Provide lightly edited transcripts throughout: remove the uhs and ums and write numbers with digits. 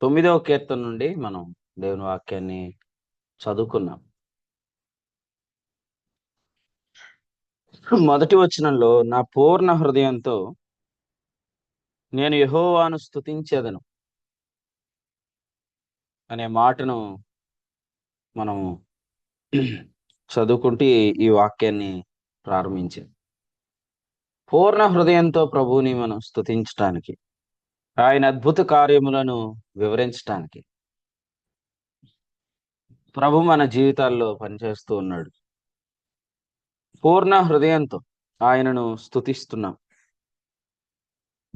9వ కీర్తన నుండి మనం దేవుని వాక్యాన్ని చదువుకున్నాం. మొదటి వచనంలో నా పూర్ణ హృదయంతో నేను యెహోవాను స్తుతించెదను అనే మాటను మనం చదువుకుంటూ ఈ వాక్యాన్ని ప్రారంభించాం. పూర్ణ హృదయంతో ప్రభువుని మనం స్తుతించటానికి, ఆయన అద్భుత కార్యములను వివరించటానికి ప్రభు మన జీవితాల్లో పనిచేస్తూ ఉన్నాడు. పూర్ణ హృదయంతో ఆయనను స్తుతిస్తున్నాం.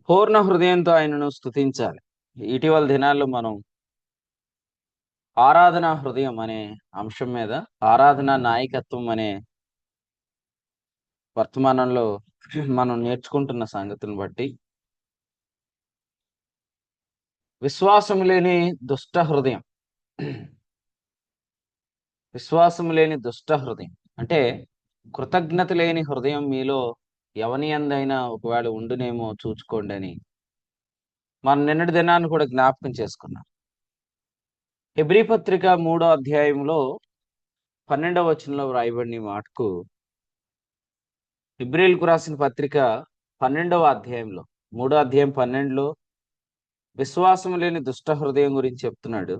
పూర్ణ హృదయంతో ఆయనను స్తుతించాలి. ఇటీవల దినాల్లో మనం ఆరాధనా హృదయం అనే అంశం మీద, ఆరాధనా నాయకత్వం అనే వర్తమానంలో మనం నేర్చుకుంటున్న సంగతిని బట్టి విశ్వాసం లేని దుష్ట హృదయం, విశ్వాసం లేని దుష్ట హృదయం అంటే కృతజ్ఞత లేని హృదయం మీలో ఎవని యందైనా ఒకవేళ ఉండునేమో చూచుకోండి అని మనం నిన్నటి దినాన్ని కూడా జ్ఞాపకం చేసుకున్నాం. హెబ్రీ పత్రిక 3వ అధ్యాయంలో 12వ వచనంలో వ్రాయబడిన ఈ మాటకు, హెబ్రీయులకు రాసిన పత్రిక 12వ అధ్యాయంలో 3వ అధ్యాయం 12లో విశ్వాసం లేని దుష్ట హృదయం గురించి చెప్తున్నాడు.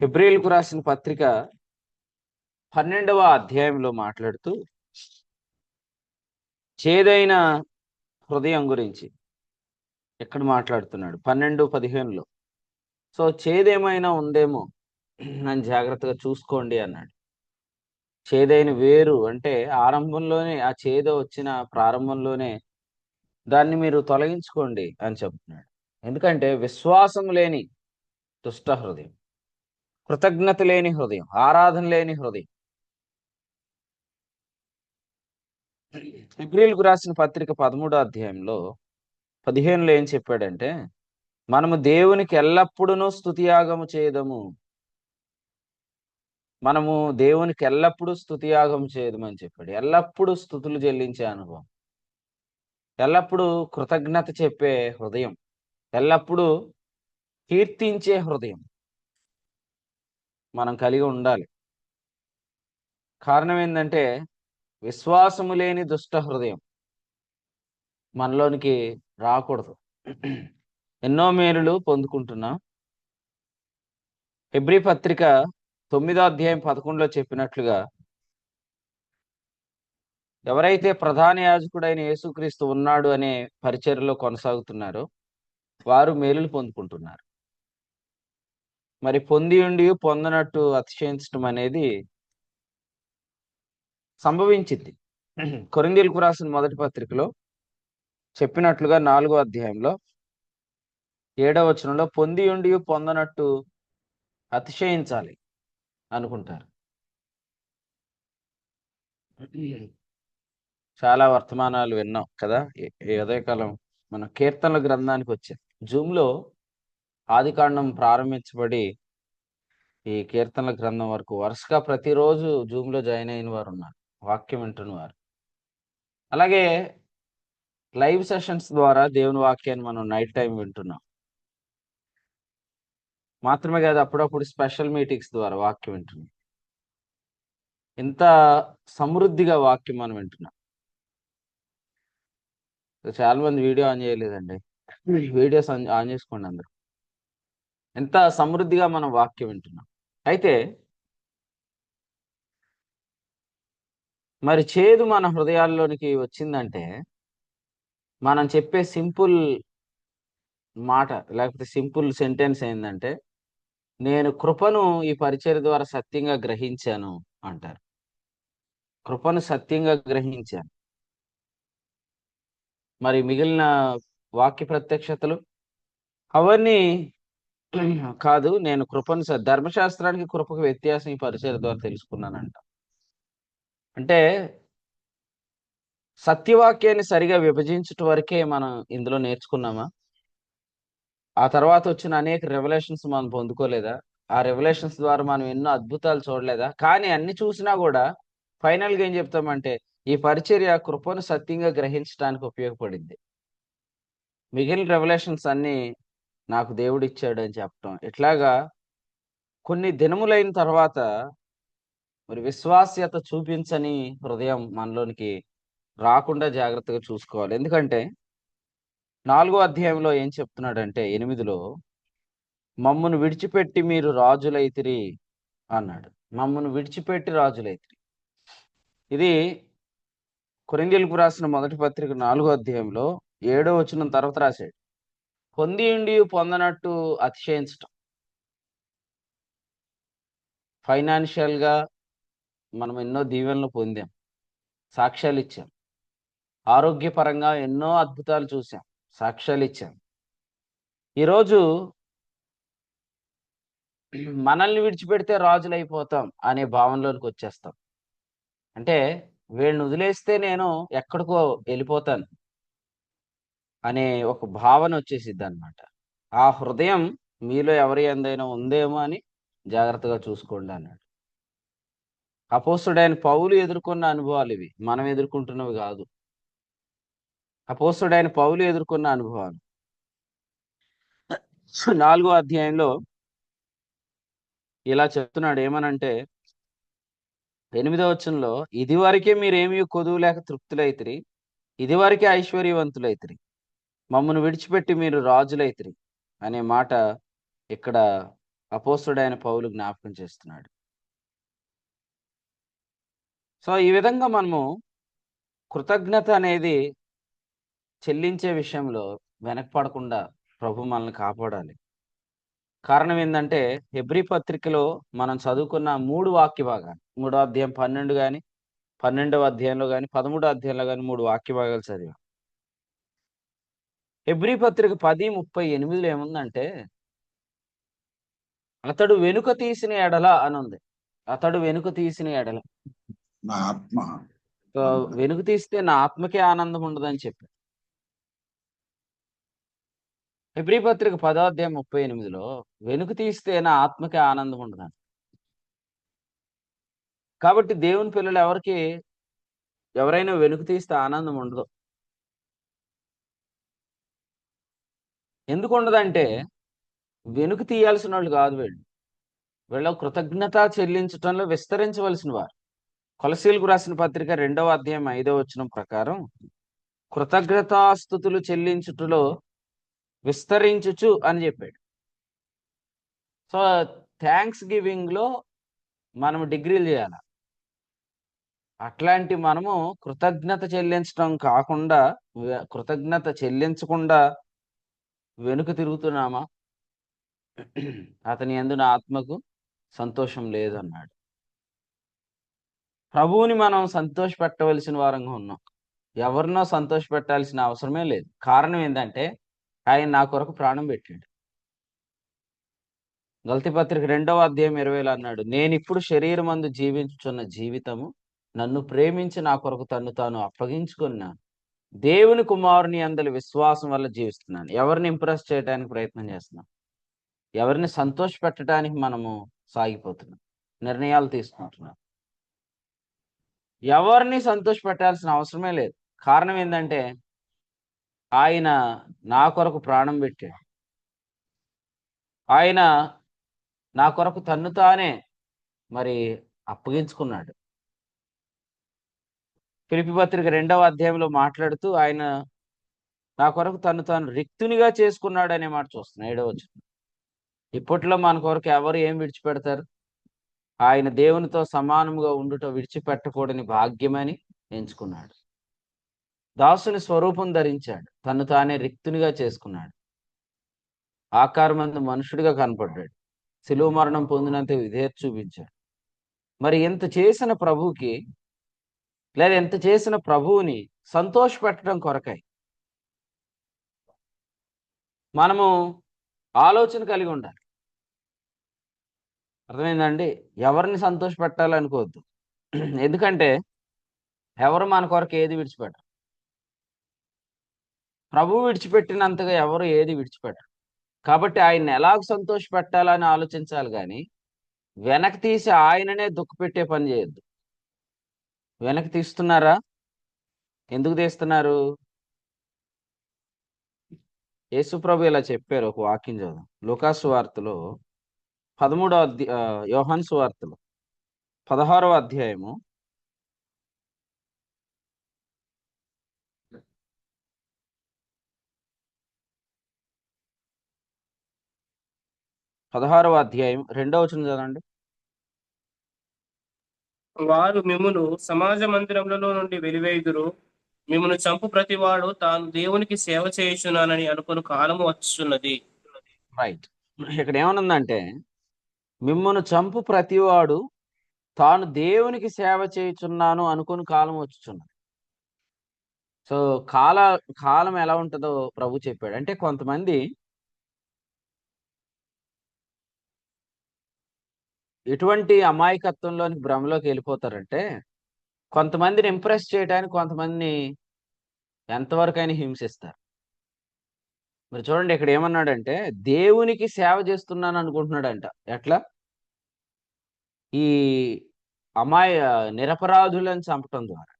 హెబ్రీయులకు రాసిన పత్రిక 12వ అధ్యాయంలో మాట్లాడుతూ చేదైన హృదయం గురించి ఎక్కడ మాట్లాడుతున్నాడు 12:15లో. సో చేదేమైనా ఉందేమో అని జాగ్రత్తగా చూసుకోండి అన్నాడు. చేదైన వేరు అంటే ఆరంభంలోనే ఆ చేదు వచ్చిన ప్రారంభంలోనే దాన్ని మీరు తొలగించుకోండి అని చెప్తున్నాడు. ఎందుకంటే విశ్వాసం లేని దుష్ట హృదయం, కృతజ్ఞత లేని హృదయం, ఆరాధన లేని హృదయం. హెబ్రీయులకు రాసిన పత్రిక 13వ అధ్యాయంలో 15లో ఏం చెప్పాడంటే, మనము దేవునికి ఎల్లప్పుడూ స్తుతియాగము చేయదము. మనము దేవునికి ఎల్లప్పుడూ స్తుతియాగం చేయదమని చెప్పాడు. ఎల్లప్పుడూ స్తుతులు చెల్లించే అనుభవం, ఎల్లప్పుడూ కృతజ్ఞత చెప్పే హృదయం, ఎల్లప్పుడూ కీర్తించే హృదయం మనం కలిగి ఉండాలి. కారణం ఏంటంటే విశ్వాసము లేని దుష్ట హృదయం మనలోనికి రాకూడదు. ఎన్నో మేలులు పొందుకుంటున్నాం. హెబ్రీ పత్రిక 9వ అధ్యాయం 11లో చెప్పినట్లుగా ఎవరైతే ప్రధాన యాజకుడైన యేసుక్రీస్తు ఉన్నాడు అనే పరిచర్యలో కొనసాగుతున్నారో వారు మేలులు పొందుకుంటున్నారు. మరి పొంది ఉండి పొందనట్టు అతిశయించడం అనేది సంభవించింది. కొరింథీయులకు రాసిన మొదటి పత్రికలో చెప్పినట్లుగా 4వ అధ్యాయంలో 7వ వచనంలో పొంది ఉండి పొందనట్టు అతిశయించాలి అనుకుంటారు. చాలా వర్తమానాలు విన్నాం కదా. ఈ ఉదయకాలం మన కీర్తనల గ్రంథానికి వచ్చాం. జూమ్లో ఆదికాండం ప్రారంభించబడి ఈ కీర్తనల గ్రంథం వరకు వరుసగా ప్రతిరోజు జూమ్లో జాయిన్ అయిన వారు ఉన్నారు, వాక్యం వింటున్న వారు. అలాగే లైవ్ సెషన్స్ ద్వారా దేవుని వాక్యాన్ని మనం నైట్ టైం వింటున్నాం. మాత్రమే కాదు, అప్పుడప్పుడు స్పెషల్ మీటింగ్స్ ద్వారా వాక్యం వింటున్నాం. ఇంత సమృద్ధిగా వాక్యం మనం వింటున్నాం. చాలా మంది వీడియో ఆన్ చేయలేదండి. వీడియోస్ ఆన్ చేసుకోండి అందరూ. ఎంత సమృద్ధిగా మనం వాక్యం వింటున్నాం. అయితే మరి చేదు మన హృదయాల్లోనికి వచ్చిందంటే మనం చెప్పే సింపుల్ మాట లేకపోతే సింపుల్ సెంటెన్స్ ఏంటంటే, నేను కృపను ఈ పరిచర్య ద్వారా సత్యంగా గ్రహించాను అంటారు. కృపను సత్యంగా గ్రహించాను. మరి మిగిలిన వాక్య ప్రత్యక్షతలు అవన్నీ కాదు. నేను కృపను ధర్మశాస్త్రానికి కృపకు వ్యత్యాసం ఈ పరిచర్య ద్వారా తెలుసుకున్నానంట. అంటే సత్యవాక్యాన్ని సరిగా విభజించటం వరకే మనం ఇందులో నేర్చుకున్నామా? ఆ తర్వాత వచ్చిన అనేక రెవల్యూషన్స్ మనం పొందుకోలేదా? ఆ రెవల్యూషన్స్ ద్వారా మనం ఎన్నో అద్భుతాలు చూడలేదా? కానీ అన్ని చూసినా కూడా ఫైనల్గా ఏం చెప్తామంటే ఈ పరిచర్య కృపను సత్యంగా గ్రహించడానికి ఉపయోగపడింది. మిగిలిన రెవల్యూషన్స్ అన్ని నాకు దేవుడు ఇచ్చాడు అని చెప్పటం. ఇట్లాగా కొన్ని దినములైన తర్వాత మరి విశ్వాస్యత చూపించని హృదయం మనలోనికి రాకుండా జాగ్రత్తగా చూసుకోవాలి. ఎందుకంటే 4 అధ్యాయంలో ఏం చెప్తున్నాడంటే 8లో మమ్మును విడిచిపెట్టి మీరు రాజులైతిరి అన్నాడు. మమ్మును విడిచిపెట్టి రాజులైతిరి. ఇది కొరింథీయులకు రాసిన మొదటి పత్రిక 4 అధ్యాయంలో 7వ వచనం తర్వాత రాశాడు. పొందియుండి పొందనట్టు అతిశయించటం. ఫైనాన్షియల్‌గా మనం ఎన్నో దీవెనలు పొందాం. సాక్ష్యాలిచ్చాం. ఆరోగ్యపరంగా ఎన్నో అద్భుతాలు చూసాం. సాక్ష్యాలిచ్చాం. ఈరోజు మనల్ని విడిచిపెడితే రాజులైపోతాం అనే భావనలోనికొచ్చేస్తాం. అంటే వీళ్ళని వదిలేస్తే నేను ఎక్కడికో ఎళ్ళిపోతాను అనే ఒక భావన వచ్చేసిద్దనమాట. ఆ హృదయం మీలో ఎవరి యందైనా ఉందేమో అని జాగ్రత్తగా చూసుకోండి అన్నాడు. అపోస్తలుడైన పౌలు ఎదుర్కొన్న అనుభవాలివి. మనం ఎదుర్కొంటున్నవి గాదు. అపోస్తలుడైన పౌలు ఎదుర్కొన్న అనుభవాలు. 4 అధ్యాయంలో ఇలా చెప్తున్నాడు ఏమనంటే 8వ వచనంలో ఇదివరకే మీరేమీ కొదువు లేక తృప్తులైతిరి. ఇదివరకే ఐశ్వర్యవంతులైతిరి. మమ్మను విడిచిపెట్టి మీరు రాజులైతిరి అనే మాట ఇక్కడ అపోస్తలుడైన పౌలు జ్ఞాపకం చేస్తున్నాడు. సో, ఈ విధంగా మనము కృతజ్ఞత అనేది చెల్లించే విషయంలో వెనకపడకుండా ప్రభు మనల్ని కాపాడాలి. కారణం ఏందంటే హెబ్రీ పత్రికలో మనం చదువుకున్న 3 వాక్య భాగాలు 3వ అధ్యాయం 12 గాని, 12వ అధ్యాయంలో గాని, 13వ అధ్యాయంలో గాని 3 వాక్య భాగాలు చదివాం. హెబ్రీ పత్రిక 10:38లో ఏముందంటే అతడు వెనుక తీసిన ఎడల అనుంది. అతడు వెనుక తీసిన ఎడల. నా ఆత్మ సో, వెనుక తీస్తే నా ఆత్మకే ఆనందం ఉండదని చెప్పాడు. హెబ్రీ పత్రిక 10వ అధ్యాయం 38లో వెనుక తీస్తే నా ఆత్మకే ఆనందం ఉండదని. కాబట్టి దేవుని పిల్లలు ఎవరైనా వెనుక తీస్తే ఆనందం ఉండదు. ఎందుకు ఉండదంటే వెనుక తీయాల్సిన వాళ్ళు కాదు వీళ్ళు. వీళ్ళు కృతజ్ఞత చెల్లించటంలో విస్తరించవలసిన వారు. కొలసీలకు రాసిన పత్రిక 2వ అధ్యాయం 5వ వచనం ప్రకారం కృతజ్ఞతాస్తుతులు చెల్లించుటలో విస్తరించుచు అని చెప్పాడు. సో, థ్యాంక్స్ గివింగ్‌లో మనం డిగ్రీలు చేయాల. అట్లాంటి మనము కృతజ్ఞత చెల్లించటం కాకుండా కృతజ్ఞత చెల్లించకుండా వెనుక తిరుగుతున్నామా? అతని యందు నా ఆత్మకు సంతోషం లేదన్నాడు. ప్రభువుని మనం సంతోషపెట్టవలసిన వారంగా ఉన్నాం. ఎవరినో సంతోషపెట్టాల్సిన అవసరమే లేదు. కారణం ఏందంటే ఆయన నా కొరకు ప్రాణం పెట్టాడు. గలతీ పత్రిక 2వ అధ్యాయం 20లో అన్నాడు, నేనిప్పుడు శరీరమందు జీవించుచున్న జీవితము నన్ను ప్రేమించి నా కొరకు తన్ను తాను అప్పగించుకున్న దేవుని కుమారుని యందలి విశ్వాసం వల్ల జీవిస్తున్నాను. ఎవరిని ఇంప్రెస్ చేయడానికి ప్రయత్నం చేస్తున్నాం? ఎవరిని సంతోషపెట్టడానికి మనము సాగిపోతున్నాం. నిర్ణయాలు తీసుకుంటున్నాం. ఎవరిని సంతోషపెట్టాల్సిన అవసరమే లేదు. కారణం ఏందంటే ఆయన నా కొరకు ప్రాణం పెట్టాడు. ఆయన నా కొరకు తన్ను తానే మరి అప్పగించుకున్నాడు. ఫిలిప్పీ పత్రిక 2వ అధ్యాయంలో మాట్లాడుతూ ఆయన నా కొరకు తన్ను తాను రిక్తునిగా చేసుకున్నాడు అనే మాట చూస్తున్నాం 7వ వచనం. ఇప్పట్లో మన కొరకు ఎవరు ఏం విడిచిపెడతారు? ఆయన దేవునితో సమానముగా ఉండుట విడిచిపెట్టకూడని భాగ్యమని ఎంచుకున్నాడు. దాసుని స్వరూపం ధరించాడు. తన్ను తానే రిక్తునిగా చేసుకున్నాడు. ఆకారమందు మనుషుడిగా కనపడ్డాడు. శిలువ మరణం పొందినంత విధేయత చూపించాడు. మరి ఎంత చేసిన ప్రభువుకి లేదా ఎంత చేసిన ప్రభువుని సంతోషపెట్టడం కొరకై మనము ఆలోచన కలిగి ఉండాలి. అర్థమైందండి? ఎవరిని సంతోషపెట్టాలనుకోవద్దు. ఎందుకంటే ఎవరు మన కొరకు ఏది విడిచిపెట్టరు. ప్రభువు విడిచిపెట్టినంతగా ఎవరు ఏది విడిచిపెట్టరు. కాబట్టి ఆయన్ని ఎలాగ సంతోషపెట్టాలని ఆలోచించాలి గాని వెనక్కి తీసి ఆయననే దుఃఖపెట్టే పని చేయొద్దు. వెనక్కి తీస్తున్నారా? ఎందుకు తీస్తున్నారు? యేసుప్రభు ఇలా చెప్పారు. ఒక వాక్యం చదువు. లూకాసు వార్తలో 13యోహాను సువార్తలో 16వ అధ్యాయము 16వ అధ్యాయం 2వ వచనం చదవండి. వారు మిమ్మును సమాజ మందిరములలో నుండి వెలివేయుదురు, మిమ్మును చంపు ప్రతివాడు తాను దేవునికి సేవ చేయుచున్నానని అనుకుని కాలము వచ్చున్నది. రైట్. ఇక్కడ ఏమనుందంటే, మిమ్మును చంపు ప్రతివాడు తాను దేవునికి సేవ చేయుచున్నాను అనుకుని కాలం వచ్చుచున్నది. సో కాలం ఎలా ఉంటుందో ప్రభు చెప్పాడు. అంటే కొంతమంది ఎటువంటి అమాయకత్వంలోనికి భ్రమలోకి వెళ్ళిపోతారంటే, కొంతమందిని ఇంప్రెస్ చేయడానికి కొంతమందిని ఎంతవరకైనా హింసిస్తారు. మరి చూడండి ఇక్కడ ఏమన్నాడంటే, దేవునికి సేవ చేస్తున్నాను అనుకుంటున్నాడంట. ఎట్లా? ఈ అమాయ నిరపరాధులను చంపటం ద్వారా.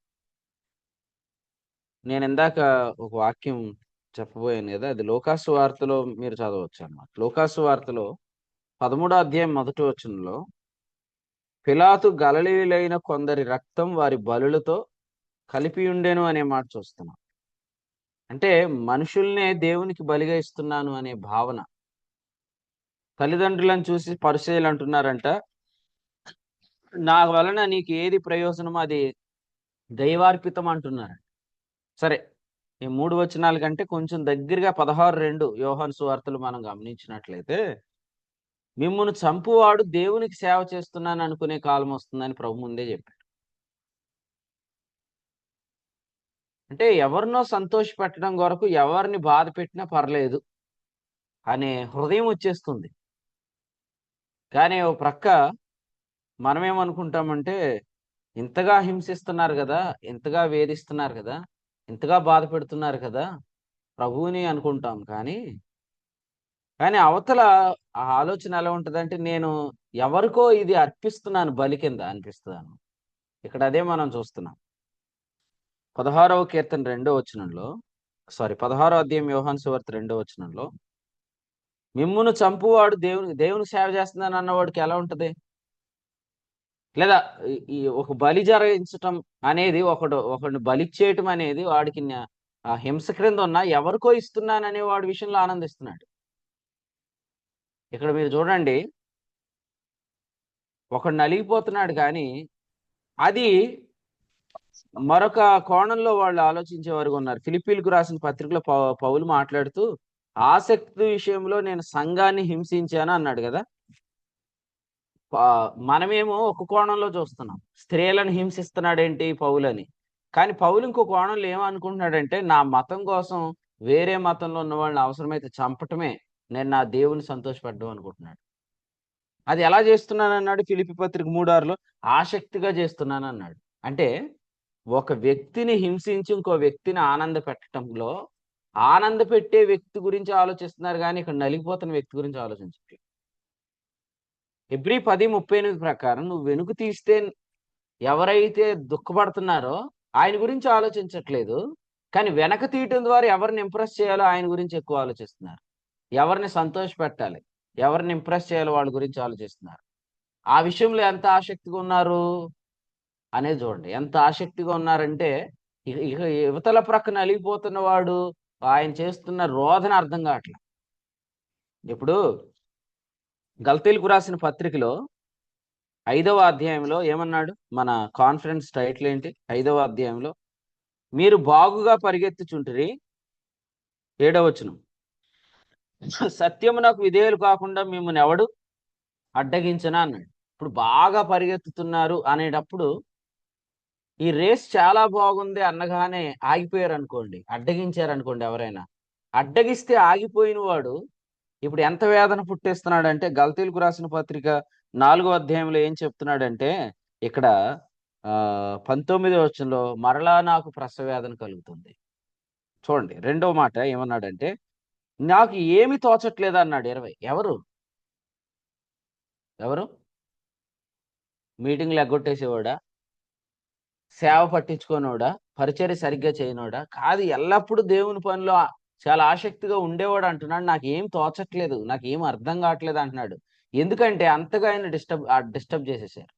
నేను ఇందాక ఒక వాక్యం చెప్పబోయాను కదా, అది లూకాసు వార్తలో మీరు చదవచ్చు అన్నమాట. లూకాసు వార్తలో 13వ అధ్యాయం 1వ వచనంలో, పిలాతు గలిలయులైన కొందరి రక్తం వారి బలులతో కలిపి ఉండెను అనే మాట చూస్తున్నాం. అంటే మనుషుల్నే దేవునికి బలిగా ఇస్తున్నాను అనే భావన. తల్లిదండ్రులను చూసి పరిసయ్యులు అంటున్నారంట, నా వలన నీకు ఏది ప్రయోజనమో అది దైవార్పితం అంటున్నారు. సరే, ఈ 3 వచనాల కంటే కొంచెం దగ్గరగా 16:2 యోహాను సువార్తలు మనం గమనించినట్లయితే, మిమ్మును చంపువాడు దేవునికి సేవ చేస్తున్నాను అనుకునే కాలం వస్తుందని ప్రభు ముందే చెప్పాడు. అంటే ఎవరినో సంతోష పెట్టడం కొరకు ఎవరిని బాధ పెట్టినా పర్లేదు అనే హృదయం వచ్చేస్తుంది. కానీ ఓ ప్రక్క మనమేమనుకుంటామంటే, ఇంతగా హింసిస్తున్నారు కదా, ఇంతగా వేధిస్తున్నారు కదా, ఇంతగా బాధ పెడుతున్నారు కదా ప్రభువుని అనుకుంటాం. కానీ అవతల ఆ ఆలోచన ఎలా ఉంటదంటే, నేను ఎవరికో ఇది అర్పిస్తున్నాను బలి కింద అనిపిస్తుంది. ఇక్కడ అదే మనం చూస్తున్నాం. 16వ కీర్తన 2వ వచనంలో, 16వ అధ్యాయం యోహాను సువార్త 2వ వచనంలో, మిమ్మును చంపువాడు దేవుని సేవ చేస్తున్నాను అన్నవాడికి ఎలా ఉంటది? లేదా ఈ ఒక బలి జరిగించటం అనేది, ఒకడిని బలి చేయటం అనేది వాడికి ఆ హింస క్రింద ఉన్న ఎవరికో ఇస్తున్నాననే వాడి విషయంలో ఆనందిస్తున్నాడు. ఇక్కడ మీరు చూడండి, ఒకడు నలిగిపోతున్నాడు కానీ అది మరొక కోణంలో వాళ్ళు ఆలోచించే వారు ఉన్నారు. ఫిలిప్పీలకు రాసిన పత్రికలో పౌలు మాట్లాడుతూ, ఆసక్తి విషయంలో నేను సంఘాన్ని హింసించాను అన్నాడు కదా. మనమేమో ఒక కోణంలో చూస్తున్నాం, స్త్రీలను హింసిస్తున్నాడేంటి పౌలని. కానీ పౌలు ఇంకో కోణంలో ఏమనుకుంటున్నాడంటే, నా మతం కోసం వేరే మతంలో ఉన్న వాళ్ళని అవసరమైతే చంపటమే నేను నా దేవుని సంతోషపడ్డం అనుకుంటున్నాడు. అది ఎలా చేస్తున్నాను అన్నాడు ఫిలిప్పీ పత్రిక 3:6లో, ఆసక్తిగా చేస్తున్నాను అన్నాడు. అంటే ఒక వ్యక్తిని హింసించి ఇంకో వ్యక్తిని ఆనంద పెట్టడంలో, ఆనంద పెట్టే వ్యక్తి గురించి ఆలోచిస్తున్నారు కానీ ఇక్కడ నలిగిపోతున్న వ్యక్తి గురించి ఆలోచించట్లేదు. హెబ్రీ 10:38 ప్రకారం నువ్వు వెనుక తీస్తే ఎవరైతే దుఃఖపడుతున్నారో ఆయన గురించి ఆలోచించట్లేదు, కానీ వెనక తీయటం ద్వారా ఎవరిని ఇంప్రెస్ చేయాలో ఆయన గురించి ఎక్కువ ఆలోచిస్తున్నారు. ఎవరిని సంతోష పెట్టాలి, ఎవరిని ఇంప్రెస్ చేయాలో వాళ్ళ గురించి ఆలోచిస్తున్నారు. ఆ విషయంలో ఎంత ఆసక్తిగా ఉన్నారు అనేది చూడండి. ఎంత ఆసక్తిగా ఉన్నారంటే, ఇక యువతల ప్రక్కన అలిగిపోతున్న వాడు ఆయన చేస్తున్న రోదన అర్థం కావట్లా. ఇప్పుడు గల్తీలకు రాసిన పత్రికలో 5వ అధ్యాయంలో ఏమన్నాడు? మన కాన్ఫరెన్స్ టైటిల్ ఏంటి? 5వ అధ్యాయంలో, మీరు బాగుగా పరిగెత్తుచుంటిరి, 7వ వచనం, సత్యమునకు విధేయులు కాకుండా మిమ్మల్ని ఎవడు అడ్డగించనా అన్నాడు. ఇప్పుడు బాగా పరిగెత్తుతున్నారు అనేటప్పుడు, ఈ రేస్ చాలా బాగుంది అనగానే ఆగిపోయారు అనుకోండి, అడ్డగించారు అనుకోండి, ఎవరైనా అడ్డగిస్తే ఆగిపోయిన వాడు ఇప్పుడు ఎంత వేదన పుట్టేస్తున్నాడంటే, గల్తీలకు రాసిన పత్రిక 4వ అధ్యాయంలో ఏం చెప్తున్నాడంటే, ఇక్కడ 19వ వచనంలో, మరలా నాకు ప్రసవ వేదన కలుగుతుంది. చూడండి 2వ మాట ఏమన్నాడంటే, నాకు ఏమి తోచట్లేదు అన్నాడు. 20 ఎవరు మీటింగ్లు ఎగ్గొట్టేసేవాడా, సేవ పట్టించుకోనోడా, పరిచర్య సరిగ్గా చేయనోడా కాదు, ఎల్లప్పుడూ దేవుని పనిలో చాలా ఆసక్తిగా ఉండేవాడు అంటున్నాడు. నాకేం తోచట్లేదు, నాకేం అర్థం కావట్లేదు అంటున్నాడు. ఎందుకంటే అంతగా ఆయన డిస్టర్బ్ చేసేసారు.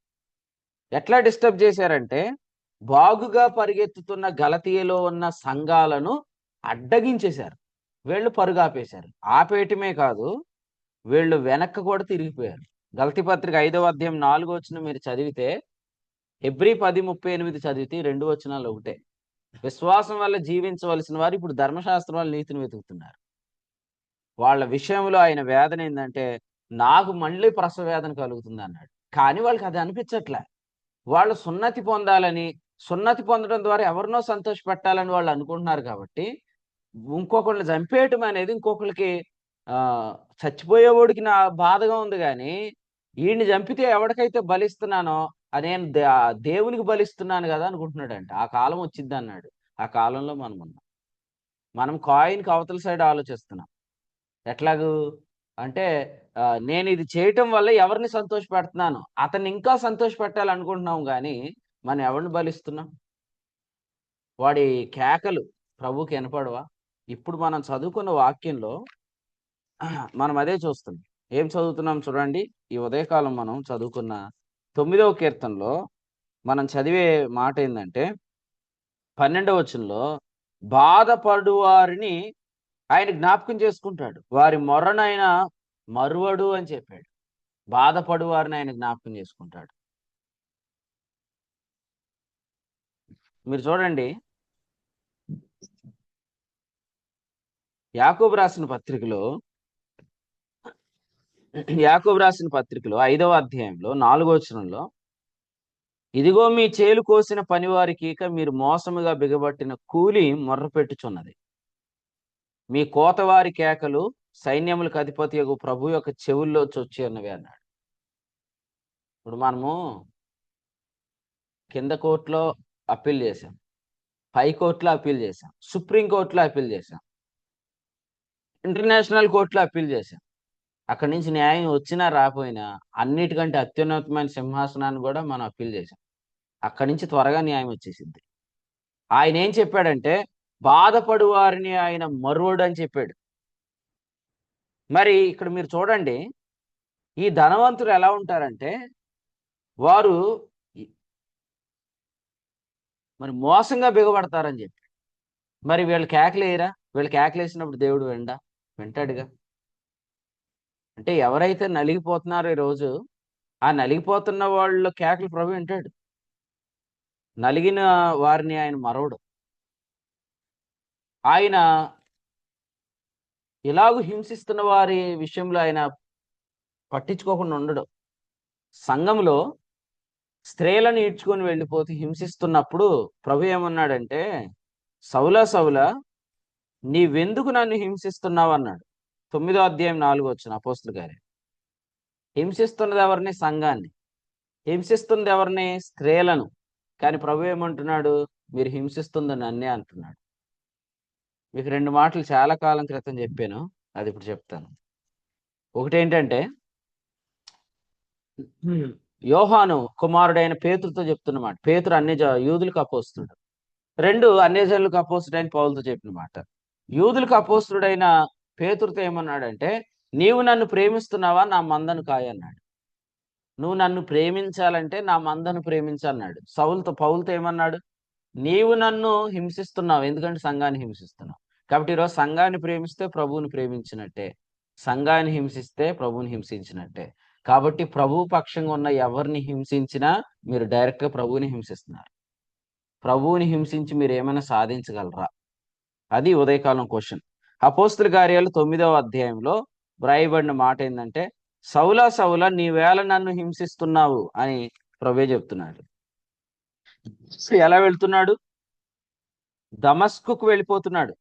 ఎట్లా డిస్టర్బ్ చేశారంటే, బాగుగా పరిగెత్తుతున్న గలతీయలో ఉన్న సంఘాలను అడ్డగించేశారు. వీళ్ళు పరుగు ఆపేశారు. ఆపేయటమే కాదు, వీళ్ళు వెనక్కి కూడా తిరిగిపోయారు. గలతీ పత్రిక 5వ అధ్యాయం 4వ వచనం మీరు చదివితే, హెబ్రీ 10:38 చదివితే ఈ 2 వచనాలు ఒకటే. విశ్వాసం వల్ల జీవించవలసిన వారు ఇప్పుడు ధర్మశాస్త్రం వల్ల నీతిని వెతుకుతున్నారు. వాళ్ళ విషయంలో ఆయన వేదన ఏంటంటే, నాకు మళ్ళీ ప్రసవ వేదన కలుగుతుంది అన్నాడు. కానీ వాళ్ళకి అది అనిపించట్లే. వాళ్ళు సున్నతి పొందాలని, సున్నతి పొందడం ద్వారా ఎవరినో సంతోషపెట్టాలని వాళ్ళు అనుకుంటున్నారు కాబట్టి, ఇంకొకళ్ళని చంపేయటం అనేది ఇంకొకళ్ళకి చచ్చిపోయేవాడికి నా బాధగా ఉంది కానీ, ఈయన్ని చంపితే ఎవరికైతే బలిస్తున్నానో నేను దేవునికి బలిస్తున్నాను కదా అనుకుంటున్నాడంట. ఆ కాలం వచ్చిద్ది అన్నాడు. ఆ కాలంలో మనం ఉన్నాం. మనం కాయిన్కి అవతల సైడ్ ఆలోచిస్తున్నాం. ఎట్లాగూ అంటే నేను ఇది చేయటం వల్ల ఎవరిని సంతోష పెడుతున్నాను, అతన్ని ఇంకా సంతోష పెట్టాలనుకుంటున్నాం కానీ మనం ఎవరిని బలిస్తున్నాం? వాడి కేకలు ప్రభుకి వినపడవా? ఇప్పుడు మనం చదువుకున్న వాక్యంలో మనం అదే చూస్తున్నాం. ఏం చదువుతున్నాం చూడండి. ఈ ఉదయకాలం మనం చదువుకున్న 9వ కీర్తనలో మనం చదివే మాట ఏంటంటే, 12వ వచనంలో బాధపడు వారిని ఆయన జ్ఞాపకం చేసుకుంటాడు, వారి మొర్రనైనా మరువడు అని చెప్పాడు. బాధపడు వారిని ఆయన జ్ఞాపకం చేసుకుంటాడు. మీరు చూడండి, యాకోబు రాసిన పత్రికలో 5వ అధ్యాయంలో 4వ వచనంలో, ఇదిగో మీ చేలు కోసిన పనివారికి ఇక మీరు మోసముగా బిగబట్టిన కూలి మొర్ర పెట్టుచున్నది. మీ కోతవారి కేకలు సైన్యములకు అధిపతియగు ప్రభు యొక్క చెవుల్లో చొచ్చి ఉన్నవి అన్నాడు. ఇప్పుడు మనము కింద కోర్టులో అప్పీల్ చేశాం, పై కోర్టులో అప్పీల్ చేశాం, సుప్రీం కోర్టులో అప్పీల్ చేశాం, ఇంటర్నేషనల్ కోర్టులో అప్పీల్ చేశాం. అక్కడి నుంచి న్యాయం వచ్చినా రాపోయినా అన్నిటికంటే అత్యున్నతమైన సింహాసనాన్ని కూడా మనం అప్పీల్ చేశాం. అక్కడి నుంచి త్వరగా న్యాయం వచ్చేసింది. ఆయన ఏం చెప్పాడంటే, బాధపడు వారిని ఆయన మరువడు అని చెప్పాడు. మరి ఇక్కడ మీరు చూడండి, ఈ ధనవంతులు ఎలా ఉంటారంటే, వారు మరి మోసంగా బిగబడతారని చెప్పి, మరి వీళ్ళు కేకలేయరా? వీళ్ళు కేకలేసినప్పుడు దేవుడు వింటాడుగా. అంటే ఎవరైతే నలిగిపోతున్నారో ఈరోజు, ఆ నలిగిపోతున్న వాళ్ళ కేకలు ప్రభు వింటాడు. నలిగిన వారిని ఆయన మరవడు. ఆయన ఇలాగూ హింసిస్తున్న వారి విషయంలో ఆయన పట్టించుకోకుండా ఉండడు. సంఘంలో స్త్రీలను ఈడ్చుకొని వెళ్ళిపోతూ హింసిస్తున్నప్పుడు ప్రభు ఏమన్నాడంటే, సౌలా సౌలా నీవెందుకు నన్ను హింసిస్తున్నావు అన్నాడు. 9వ అధ్యాయం 4వ వచనం అపోస్తలుల కార్యం. హింసిస్తున్నది ఎవరిని? సంఘాన్ని. హింసిస్తుంది ఎవరిని? స్త్రీలను. కానీ ప్రభు ఏమంటున్నాడు? మీరు హింసిస్తుంది నన్నే అంటున్నాడు. మీకు 2 మాటలు చాలా కాలం క్రితం చెప్పాను, అది ఇప్పుడు చెప్తాను. ఒకటేంటంటే, యోహాను కుమారుడైన పేతురుతో చెప్తున్నమాట. పేతురు యూదులకు అపోస్తుడు. 2 అన్యజనులకు అపోస్తుడైన పౌలుతో చెప్పిన మాట. యూదులకు అపోస్తుడైన పేతురుతో ఏమన్నాడంటే, నీవు నన్ను ప్రేమిస్తున్నావా? నా మందను కాయన్నాడు. నువ్వు నన్ను ప్రేమించాలంటే నా మందను ప్రేమించన్నాడు. పౌలుతో ఏమన్నాడు? నీవు నన్ను హింసిస్తున్నావు, ఎందుకంటే సంఘాన్ని హింసిస్తున్నావు. కాబట్టి ఈరోజు సంఘాన్ని ప్రేమిస్తే ప్రభువుని ప్రేమించినట్టే, సంఘాన్ని హింసిస్తే ప్రభువుని హింసించినట్టే. కాబట్టి ప్రభు పక్షంగా ఉన్న ఎవరిని హింసించినా మీరు డైరెక్ట్గా ప్రభువుని హింసిస్తున్నారు. ప్రభువుని హింసించి మీరు ఏమైనా సాధించగలరా? అది ఉదయకాలం క్వశ్చన్. అపోస్తలుల కార్యాలు 9వ అధ్యాయంలో వ్రాయబడిన మాట ఏంటంటే, సౌలా సౌలా నీవేళ నన్ను హింసిస్తున్నావు అని ప్రభువే చెప్తున్నాడు. ఎలా వెళ్తున్నాడు? దమస్కుకు వెళ్ళిపోతున్నాడు.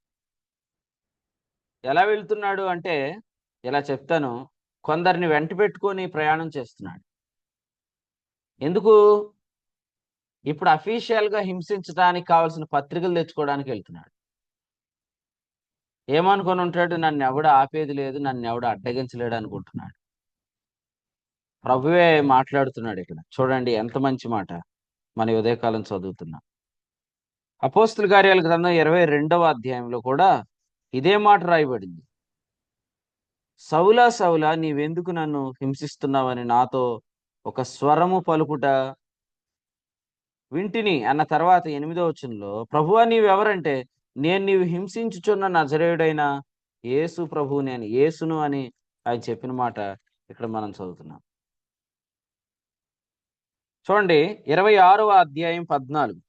ఎలా వెళ్తున్నాడు అంటే, ఇలా చెప్తాను, కొందరిని వెంట పెట్టుకొని ప్రయాణం చేస్తున్నాడు. ఎందుకు? ఇప్పుడు అఫీషియల్గా హింసించడానికి కావాల్సిన పత్రికలు తెచ్చుకోవడానికి వెళ్తున్నాడు. ఏమనుకొని ఉంటాడు? నన్ను ఎవడు ఆపేది లేదు, నన్ను ఎవడు అడ్డగించలేడు అనుకుంటున్నాడు. ప్రభువే మాట్లాడుతున్నాడు ఇక్కడ. చూడండి ఎంత మంచి మాట మన ఉదయకాలం చదువుతున్నాం. అపోస్తలుల కార్యాల గ్రంథం 22వ అధ్యాయంలో కూడా ఇదే మాట రాయబడింది. సౌలా సౌలా నీవెందుకు నన్ను హింసిస్తున్నావని నాతో ఒక స్వరము పలుకుట వింటిని అన్న తర్వాత 8వ వచనంలో, ప్రభువా నీవెవరంటే, నేను నీవు హింసించుచున్న నజరేయుడైన యేసు ప్రభువు, నేను యేసును అని ఆయన చెప్పిన మాట ఇక్కడ మనం చదువుతున్నాం. చూడండి 26వ అధ్యాయం 14.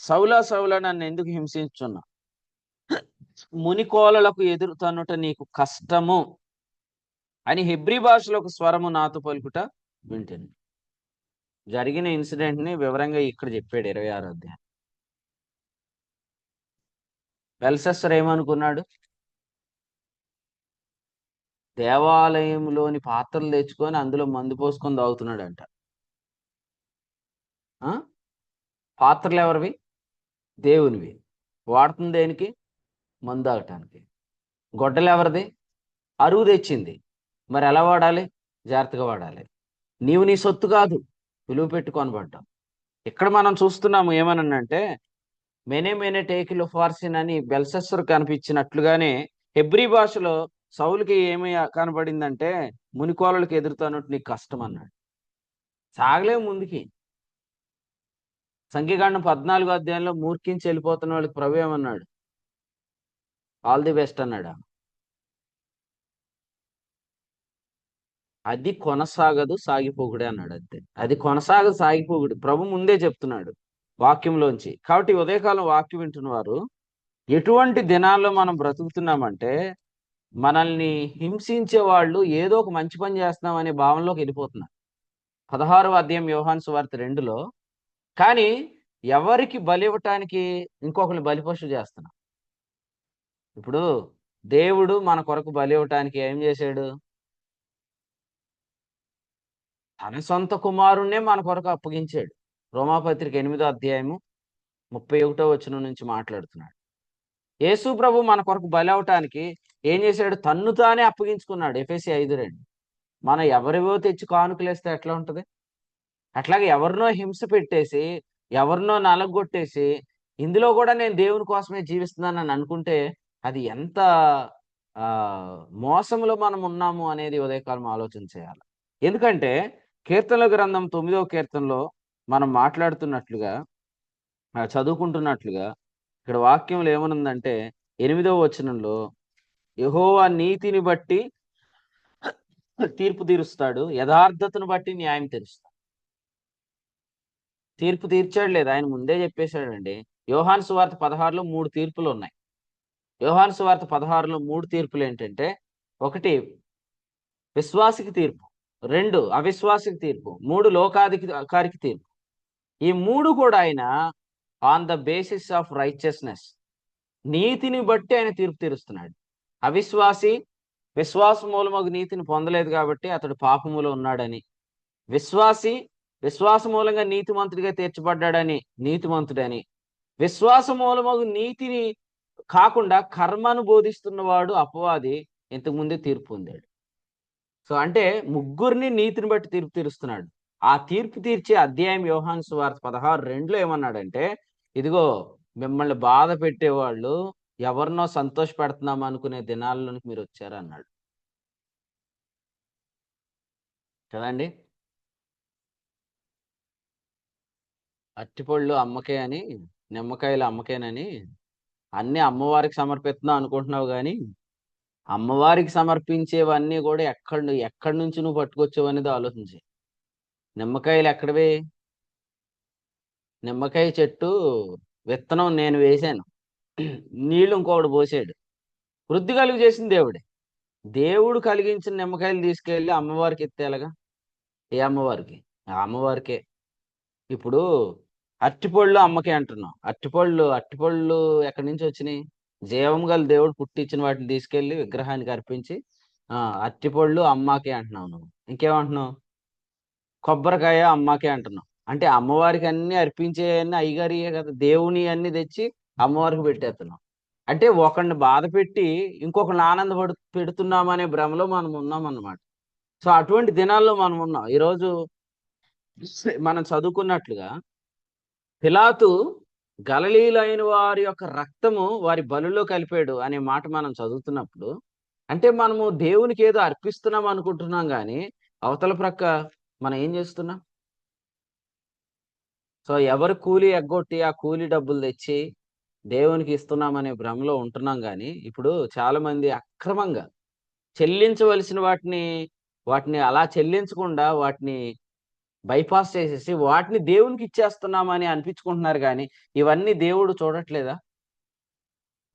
సౌలా సౌలా నన్ను ఎందుకు హింసించుచున్నా, మునికోలలకు ఎదురు తన్నుట నీకు కష్టము అని హెబ్రీ భాషలో ఒక స్వరము నాతో పలుకుట వింటిని. జరిగిన ఇన్సిడెంట్ ని వివరంగా ఇక్కడ చెప్పాడు 26వ అధ్యాయం. బెల్షస్సర్ ఏమనుకున్నాడు? దేవాలయంలోని పాత్రలు తెచ్చుకొని అందులో మందు పోసుకొని తాగుతున్నాడంట. పాత్రలు ఎవరివి? దేవునివి. వాడుతుంది దేనికి? మందు తాగటానికి. గొడ్డలు ఎవరిది? అరువు తెచ్చింది. మరి ఎలా వాడాలి? జాగ్రత్తగా వాడాలి. నీవు నీ సొత్తు కాదు, విలువ పెట్టుకొని పడ్డావు. ఇక్కడ మనం చూస్తున్నాము ఏమనంటే, మెనే మెనే టేకిల్ ఫార్సిన్ అని బెల్షస్సర్ కనిపించినట్లుగానే హెబ్రీ భాషలో సౌలుకి ఏమి కనబడిందంటే, మునికోలలకు ఎదురుతానట్టు నీకు కష్టం అన్నాడు. సాగలేవు ముందుకి. సంఖ్యాకాండం 14వ అధ్యాయంలో మూర్ఖించి వెళ్ళిపోతున్న వాళ్ళకి ప్రభు ఏమన్నాడు? ఆల్ ది బెస్ట్ అన్నాడు. అది కొనసాగదు, సాగిపోగుడే అన్నాడు. అంతే, అది కొనసాగదు, సాగిపోగుడు. ప్రభు ముందే చెప్తున్నాడు వాక్యంలోంచి. కాబట్టి ఉదయకాలం వాక్యం వింటున్న వారు, ఎటువంటి దినాల్లో మనం బ్రతుకుతున్నామంటే, మనల్ని హింసించే వాళ్ళు ఏదో ఒక మంచి పని చేస్తున్నాం అనే భావనలోకి వెళ్ళిపోతున్నారు. 16వ అధ్యాయం యోహాను సువార్త 2లో, కానీ ఎవరికి బలి ఇవ్వటానికి ఇంకొకరిని బలిపశు చేస్తున్నాం. ఇప్పుడు దేవుడు మన కొరకు బలి ఇవ్వటానికి ఏం చేశాడు? తన సొంత కుమారుణ్ణే మన కొరకు అప్పగించాడు. రోమాపత్రిక 8వ అధ్యాయము 31వ వచనం నుంచి మాట్లాడుతున్నాడు. యేసు ప్రభు మన కొరకు బలి అవటానికి ఏం చేశాడు? తన్ను తానే అప్పగించుకున్నాడు. ఎఫెసీ 5:2. మనం ఎవరివో తెచ్చి కానుకలేస్తే ఎట్లా ఉంటది? అట్లాగే ఎవరినో హింస పెట్టేసి, ఎవరినో నలగొట్టేసి, ఇందులో కూడా నేను దేవుని కోసమే జీవిస్తున్నానని అనుకుంటే అది ఎంత మోసంలో మనం ఉన్నాము అనేది ఉదయకాలం ఆలోచన చేయాలి. ఎందుకంటే కీర్తనల గ్రంథం 9వ కీర్తనలో మనం మాట్లాడుతున్నట్లుగా, చదువుకుంటున్నట్లుగా, ఇక్కడ వాక్యంలో ఏమనుందంటే 8వ వచనంలో, యెహోవా నీతిని బట్టి తీర్పు తీరుస్తాడు, యథార్థతను బట్టి న్యాయం తీరుస్తాడు. తీర్పు తీర్చాడు లేదు, ఆయన ముందే చెప్పేశాడండి. యోహాను సువార్త 16లో 3 తీర్పులు ఉన్నాయి. యోహాను సువార్త 16లో 3 తీర్పులు ఏంటంటే, 1 విశ్వాసికి తీర్పు, 2 అవిశ్వాసికి తీర్పు, 3 లోకాధికారికి తీర్పు. ఈ 3 కూడా ఆయన on the basis of righteousness, నీతిని బట్టి ఆయన తీర్పు తీరుస్తున్నాడు. అవిశ్వాసి విశ్వాస మూలమగు నీతిని పొందలేదు కాబట్టి అతడు పాపములో ఉన్నాడని, విశ్వాసి విశ్వాస మూలంగా నీతిమంతుడిగా తీర్చబడ్డాడని నీతిమంతుడని, విశ్వాస మూలమగు నీతిని కాకుండా కర్మను బోధిస్తున్నవాడు అపవాది ఇంతకుముందే తీర్పు పొందాడు. సో అంటే ముగ్గురిని నీతిని బట్టి తీర్పు తీరుస్తున్నాడు. ఆ తీర్పు తీర్చే అధ్యాయం యోహాను సువార్త 16:2లో ఏమన్నాడంటే, ఇదిగో మిమ్మల్ని బాధ పెట్టేవాళ్ళు ఎవరినో సంతోష పెడుతున్నాం అనుకునే దినాల్లోనికి మీరు వచ్చారు అన్నాడు కదండి. అట్టిపళ్ళు అమ్మకే అని, నిమ్మకాయలు అమ్మకేనని అన్ని అమ్మవారికి సమర్పిస్తున్నావు అనుకుంటున్నావు, కానీ అమ్మవారికి సమర్పించేవన్నీ కూడా ఎక్కడి నుంచి నువ్వు పట్టుకొచ్చావు అనేది ఆలోచించి. నిమ్మకాయలు ఎక్కడవి? నిమ్మకాయ చెట్టు విత్తనం నేను వేశాను, నీళ్లు ఇంకొకడు పోసాడు, వృద్ధి కలుగు చేసింది దేవుడే. దేవుడు కలిగించిన నిమ్మకాయలు తీసుకెళ్ళి అమ్మవారికి ఎత్తేలాగా. ఏ అమ్మవారికి? ఆ అమ్మవారికే. ఇప్పుడు అట్టిపళ్ళు అమ్మకే అంటున్నాం. అట్టిపళ్ళు ఎక్కడి నుంచి వచ్చినాయి? జీవం గల దేవుడు పుట్టించిన వాటిని తీసుకెళ్లి విగ్రహానికి అర్పించి అట్టిపళ్ళు అమ్మాకే అంటున్నావు. నువ్వు ఇంకేమంటున్నావు? కొబ్బరికాయ అమ్మాకే అంటున్నావు. అంటే అమ్మవారికి అన్ని అర్పించేవన్నీ అయ్యగారియే కదా, దేవుని అన్ని తెచ్చి అమ్మవారికి పెట్టేస్తున్నాం. అంటే ఒకరిని బాధ పెట్టి ఇంకొకరిని పెడుతున్నామనే భ్రమలో మనం ఉన్నాం అన్నమాట. సో అటువంటి దినాల్లో మనం ఉన్నాం. ఈరోజు మనం చదువుకున్నట్లుగా పిలాతు గలిలయులైన వారి యొక్క రక్తము వారి బలుల్లో కలిపాడు అనే మాట మనం చదువుతున్నప్పుడు, అంటే మనము దేవునికి ఏదో అర్పిస్తున్నాం అనుకుంటున్నాం కానీ అవతల ప్రక్క మనం ఏం చేస్తున్నాం? సో ఎవరు కూలి ఎగ్గొట్టి ఆ కూలి డబ్బులు తెచ్చి దేవునికి ఇస్తున్నామనే భ్రమలో ఉంటున్నాం కానీ, ఇప్పుడు చాలా మంది అక్రమంగా చెల్లించవలసిన వాటిని అలా చెల్లించకుండా వాటిని బైపాస్ చేసేసి వాటిని దేవునికి ఇచ్చేస్తున్నామని అనిపించుకుంటున్నారు కానీ, ఇవన్నీ దేవుడు చూడట్లేదా?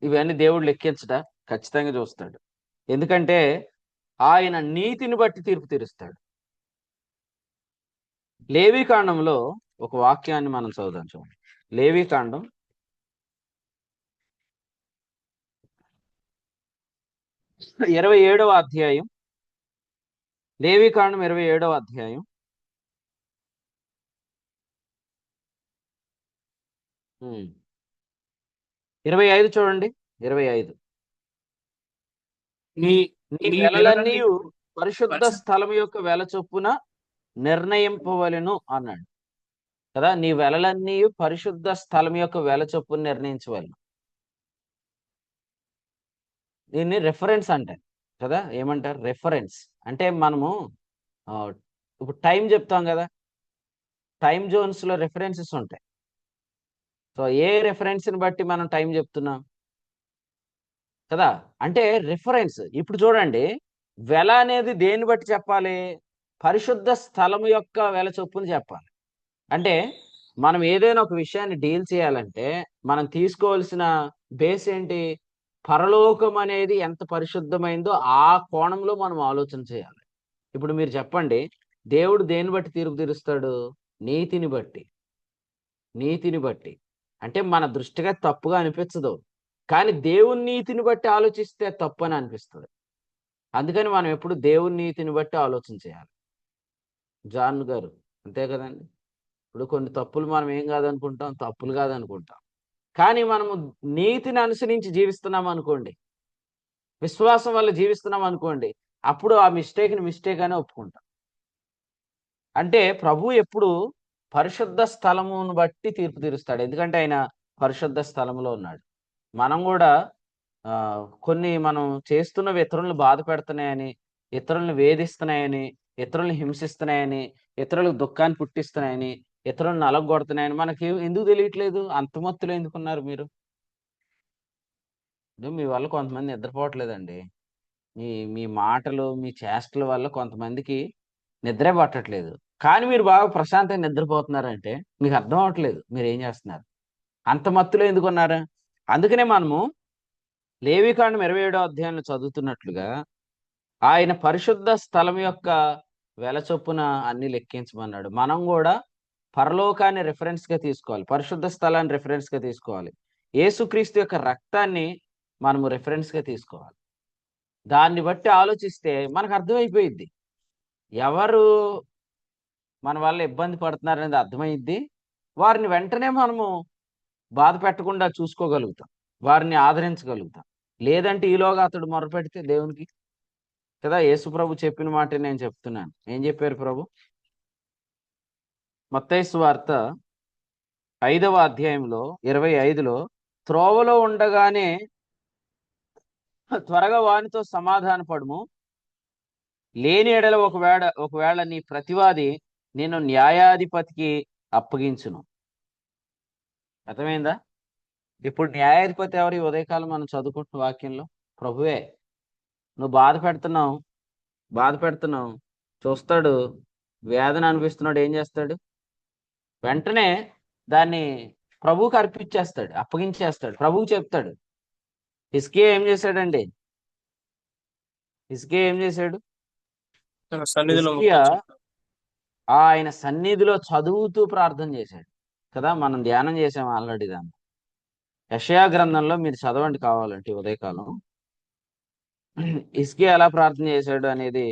ఇవన్నీ దేవుడు లెక్కించడా? ఖచ్చితంగా చూస్తాడు. ఎందుకంటే ఆయన నీతిని బట్టి తీర్పు తీరుస్తాడు. లేవీకాండంలో ఒక వాక్యాన్ని మనం చదువుదాం, చూడండి. లేవీకాండం 27వ అధ్యాయం. లేవీకాండం 27వ అధ్యాయం. 25 చూడండి. 25. నీ నీ నీ వెలలన్నీ వెలలన్నీయు పరిశుద్ధ పరిశుద్ధ స్థలం యొక్క వెల చొప్పున నిర్ణయింపవలెను అన్నాడు కదా. నీ వెలలన్నీ పరిశుద్ధ స్థలం యొక్క వెల చొప్పున నిర్ణయించవలను. దీన్ని రెఫరెన్స్ అంటారు కదా. ఏమంటారు? రెఫరెన్స్ అంటే మనము ఆ, ఇప్పుడు టైం చెప్తాం కదా, టైం జోన్స్ లో రెఫరెన్సెస్ ఉంటాయి. సో ఏ రెఫరెన్స్ ని బట్టి మనం టైం చెప్తున్నాం కదా. అంటే రిఫరెన్స్. ఇప్పుడు చూడండి, వెల అనేది దేన్ని బట్టి చెప్పాలి? పరిశుద్ధ స్థలం యొక్క వెల చొప్పున చెప్పాలి. అంటే మనం ఏదైనా ఒక విషయాన్ని డీల్ చేయాలంటే మనం తీసుకోవాల్సిన బేస్ ఏంటి? పరలోకం అనేది ఎంత పరిశుద్ధమైందో ఆ కోణంలో మనం ఆలోచన చేయాలి. ఇప్పుడు మీరు చెప్పండి, దేవుడు దేన్ని బట్టి తీర్పు తీరుస్తాడు? నీతిని బట్టి. నీతిని బట్టి. అంటే మన దృష్టిగా తప్పుగా అనిపించదు, కానీ దేవుని నీతిని బట్టి ఆలోచిస్తే తప్పు అని అనిపిస్తుంది. అందుకని మనం ఎప్పుడు దేవుని నీతిని బట్టి ఆలోచన చేయాలి. జాన్ గారు అంతే కదండి. ఇప్పుడు కొన్ని తప్పులు మనం ఏం కాదనుకుంటాం, తప్పులు కాదనుకుంటాం. కానీ మనము నీతిని అనుసరించి జీవిస్తున్నాం అనుకోండి, విశ్వాసం వల్ల జీవిస్తున్నాం అనుకోండి, అప్పుడు ఆ మిస్టేక్ని మిస్టేక్ అని ఒప్పుకుంటాం. అంటే ప్రభు ఎప్పుడు పరిశుద్ధ స్థలమును బట్టి తీర్పు తీరుస్తాడు. ఎందుకంటే ఆయన పరిశుద్ధ స్థలంలో ఉన్నాడు. మనం కూడా ఆ, కొన్ని మనం చేస్తున్నవి ఇతరులను బాధ పెడుతున్నాయని, ఇతరులను వేధిస్తున్నాయని, ఇతరులను హింసిస్తున్నాయని, ఇతరులకు దుఃఖాన్ని పుట్టిస్తున్నాయని, ఇతరులను నలగొడుతున్నాయని మనకి ఎందుకు తెలియట్లేదు? అంత మత్తులో ఎందుకున్నారు మీరు? ఇప్పుడు మీ వల్ల కొంతమంది నిద్రపోవట్లేదండి. మీ మీ మాటలు, మీ చేష్టల వల్ల కొంతమందికి నిద్రే పట్టట్లేదు. కానీ మీరు బాగా ప్రశాంతంగా నిద్రపోతున్నారంటే మీకు అర్థం అవట్లేదు మీరు ఏం చేస్తున్నారు. అంత మత్తులో ఎందుకున్నారు? అందుకనే మనము లేవీకాండం 27వ అధ్యాయంలో చదువుతున్నట్లుగా ఆయన పరిశుద్ధ స్థలం యొక్క వెల చొప్పున అన్ని లెక్కించమన్నాడు. మనం కూడా పరలోకాన్ని రెఫరెన్స్ గా తీసుకోవాలి, పరిశుద్ధ స్థలాన్ని రెఫరెన్స్ గా తీసుకోవాలి, యేసుక్రీస్తు యొక్క రక్తాన్ని మనము రెఫరెన్స్ గా తీసుకోవాలి. దాన్ని బట్టి ఆలోచిస్తే మనకు అర్థమైపోయిద్ది ఎవరు మన వల్ల ఇబ్బంది పడుతున్నారు అనేది అర్థమైద్ది. వారిని వెంటనే మనము బాధ పెట్టకుండా చూసుకోగలుగుతాం, వారిని ఆదరించగలుగుతాం. లేదంటే ఈలోగా అతడు మొరపెడితే దేవునికి కదా. యేసు ప్రభు చెప్పిన మాట నేను చెప్తున్నాను. ఏం చెప్పారు ప్రభు? మత్తయి సువార్త 5వ అధ్యాయంలో 25లో, త్రోవలో ఉండగానే త్వరగా వానితో సమాధాన పడుము, లేని ఎడల ఒకవేళ నీ ప్రతివాది నేను న్యాయాధిపతికి అప్పగించును. అర్థమైందా? ఇప్పుడు న్యాయాధిపతి ఎవరు? ఈ ఉదయకాలం మనం చదువుకుంటున్న వాక్యంలో ప్రభువే. నువ్వు బాధ పెడుతున్నావు, చూస్తాడు, వేదన అనిపిస్తున్నాడు, ఏం చేస్తాడు? వెంటనే దాన్ని ప్రభువుకి అర్పించేస్తాడు, అప్పగించేస్తాడు, ప్రభువుకి చెప్తాడు. హిజ్కియా ఏం చేశాడండి? హిజ్కియా ఏం చేశాడు? తన సన్నిధిలో హిజ్కియా మొక్కొచ్చు. ఆయన సన్నిధిలో చదువుతూ ప్రార్థన చేశాడు కదా. మనం ధ్యానం చేసాం ఆల్రెడీ దాన్ని. యెషయా గ్రంథంలో మీరు చదవండి కావాలంటే ఉదయకాలం. హిజ్కియా ఎలా ప్రార్థన చేశాడు అనేది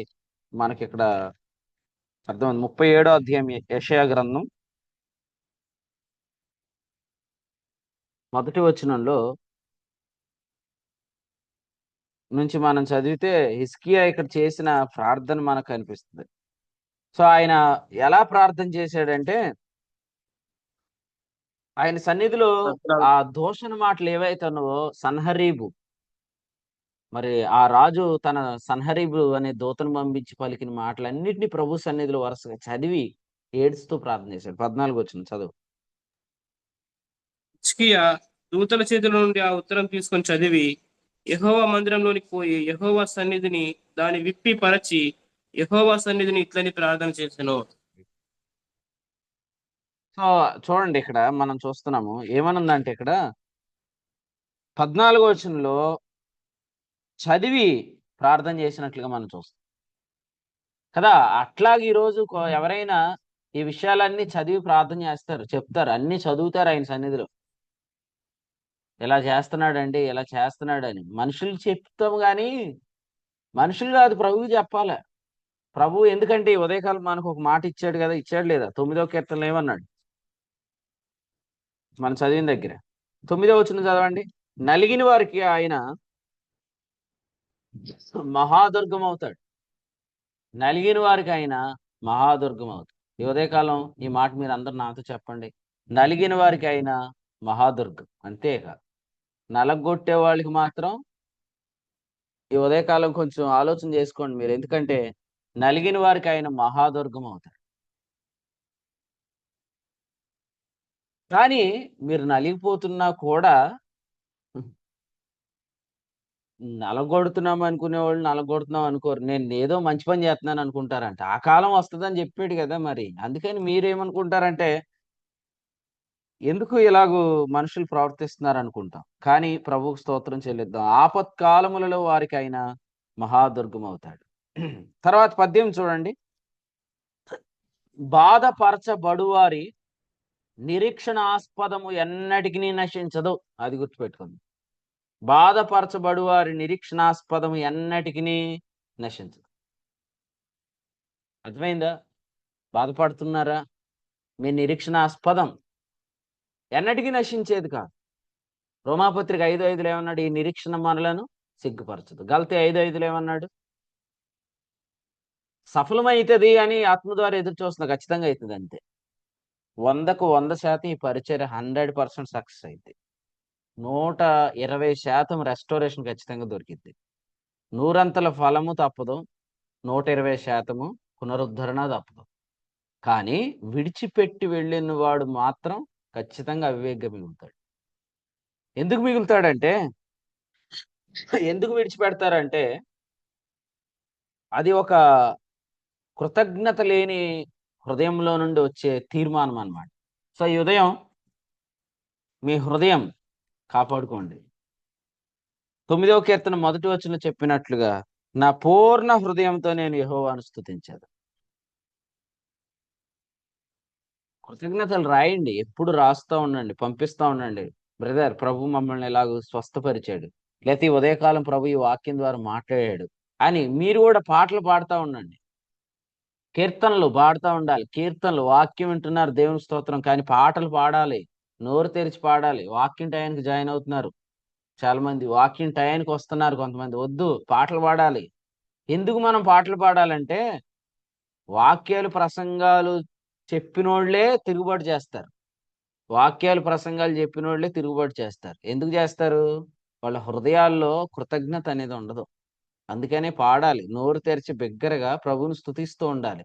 మనకి ఇక్కడ అర్థం. 37వ అధ్యాయం యెషయా గ్రంథం మొదటి వచనంలో నుంచి మనం చదివితే హిజ్కియా ఇక్కడ చేసిన ప్రార్థన మనకు కనిపిస్తుంది. సో ఆయన ఎలా ప్రార్థన చేశాడంటే, ఆయన సన్నిధిలో పద్నాలుగు. ఆ దూషణ మాటలు ఏవైతే ఉన్నావో సన్హరీబు, మరి ఆ రాజు తన సన్హరీబు అనే దూతను పంపించి పలికిన మాటలన్నిటినీ ప్రభు సన్నిధిలో వరుసగా చదివి ఏడుస్తూ ప్రార్థన చేశాడు. 14 వచ్చిన చదువు. హిజ్కియా దూతల చేతుల నుండి ఆ ఉత్తరం తీసుకొని చదివి యెహోవా మందిరంలోనికి పోయి యెహోవా సన్నిధిని దాన్ని విప్పి పరచి యెహోవా సన్నిధిని ఇట్లని ప్రార్థన చేసెను. సో చూడండి, ఇక్కడ మనం చూస్తున్నాము ఏమనుందంటే, ఇక్కడ 14 వచనంలో చదివి ప్రార్థన చేసినట్లుగా మనం చూస్తాం కదా. అట్లాగే ఈరోజు ఎవరైనా ఈ విషయాలన్నీ చదివి ప్రార్థన చేస్తారు, చెప్తారు, అన్ని చదువుతారు ఆయన సన్నిధిలో. ఇలా చేస్తున్నాడండి, ఇలా చేస్తున్నాడని మనుషులు చెప్తాం గాని మనుషులు కాదు, ప్రభువు చెప్పాలి. ప్రభు ఎందుకంటే ఈ ఉదయకాలం మనకు ఒక మాట ఇచ్చాడు కదా, ఇచ్చాడు లేదా? 9వ కీర్తనలో ఏమన్నాడు మనం చదివిన దగ్గర? 9వ వచనం చదవండి. నలిగిన వారికి ఆయన మహాదుర్గం అవుతాడు. నలిగిన వారికి ఆయన మహాదుర్గం అవుతాడు. ఈ ఉదయకాలం ఈ మాట మీరు అందరు నాతో చెప్పండి. నలిగిన వారికి ఆయన మహాదుర్గం. అంతేకాదు, నలగొట్టే వాళ్ళకి మాత్రం ఈ ఉదయకాలం కొంచెం ఆలోచన చేసుకోండి మీరు. ఎందుకంటే నలిగిన వారికి ఆయన మహాదుర్గం అవుతాడు. కానీ మీరు నలిగిపోతున్నా కూడా నలగొడుతున్నాం అనుకునే వాళ్ళు నలగొడుతున్నాం అనుకోరు. నేను ఏదో మంచి పని చేస్తున్నాను అనుకుంటారంట. ఆ కాలం వస్తుందని చెప్పాడు కదా మరి. అందుకని మీరేమనుకుంటారంటే ఎందుకు ఇలాగూ మనుషులు ప్రవర్తిస్తున్నారు అనుకుంటాం. కానీ ప్రభువుకు స్తోత్రం చెల్లిద్దాం. ఆపత్కాలములలో వారికి ఆయన మహాదుర్గం అవుతాడు. తర్వాత 18 చూడండి. బాధపరచబడువారి నిరీక్షణాస్పదము ఎన్నటికి నశించదు. అది గుర్తుపెట్టుకోండి. బాధపరచబడువారి నిరీక్షణాస్పదము ఎన్నటికి నశించదు. అర్థమైందా? బాధపడుతున్నారా? మీ నిరీక్షణాస్పదం ఎన్నటికీ నశించేది కాదు. రోమాపత్రిక 5:5 ఏమన్నాడు? ఈ నిరీక్షణ మనలను సిగ్గుపరచదు. గలతీ 5:5 ఏమన్నాడు? సఫలమైతుంది అని ఆత్మ ద్వారా ఎదురు చూస్తున్నా, ఖచ్చితంగా అవుతుంది. అంతే, 100కు 100% ఈ పరిచర్య 100% సక్సెస్ అయింది. 120% రెస్టోరేషన్ ఖచ్చితంగా దొరికింది. 100 ఫలము తప్పదు, 120% పునరుద్ధరణ తప్పదు. కానీ విడిచిపెట్టి వెళ్ళిన వాడు మాత్రం ఖచ్చితంగా అవివేకంగా మిగులుతాడు. ఎందుకు మిగులుతాడంటే, ఎందుకు విడిచిపెడతారంటే అది ఒక కృతజ్ఞత లేని హృదయంలో నుండి వచ్చే తీర్మానం అన్నమాట. సో ఈ ఉదయం మీ హృదయం కాపాడుకోండి. 9వ కీర్తన 1వ వచనంలో చెప్పినట్లుగా నా పూర్ణ హృదయంతో నేను యెహోవాను స్తుతించేది. కృతజ్ఞతలు రాయండి, ఎప్పుడు రాస్తా ఉండండి, పంపిస్తా ఉండండి. బ్రదర్, ప్రభు మమ్మల్ని ఎలాగో స్వస్థపరిచాడు, లేకపోతే ఈ ఉదయకాలం ప్రభు ఈ వాక్యం ద్వారా మాట్లాడాడు అని మీరు కూడా పాటలు పాడుతూ ఉండండి. కీర్తనలు పాడుతూ ఉండాలి. కీర్తనలు, వాక్యం వింటున్నారు, దేవుని స్తోత్రం, కానీ పాటలు పాడాలి. నోరు తెరిచి పాడాలి. వాక్యం టయానికి జాయిన్ అవుతున్నారు చాలా మంది, వాక్యం టయానికి వస్తున్నారు కొంతమంది. వద్దు, పాటలు పాడాలి. ఎందుకు మనం పాటలు పాడాలంటే వాక్యాలు ప్రసంగాలు చెప్పినోళ్లే తిరుగుబాటు చేస్తారు. వాక్యాలు ప్రసంగాలు చెప్పినోళ్లే తిరుగుబాటు చేస్తారు. ఎందుకు చేస్తారు? వాళ్ళ హృదయాల్లో కృతజ్ఞత అనేది ఉండదు. అందుకనే పాడాలి, నోరు తెరిచి బిగ్గరగా ప్రభువుని స్తుతిస్తూ ఉండాలి.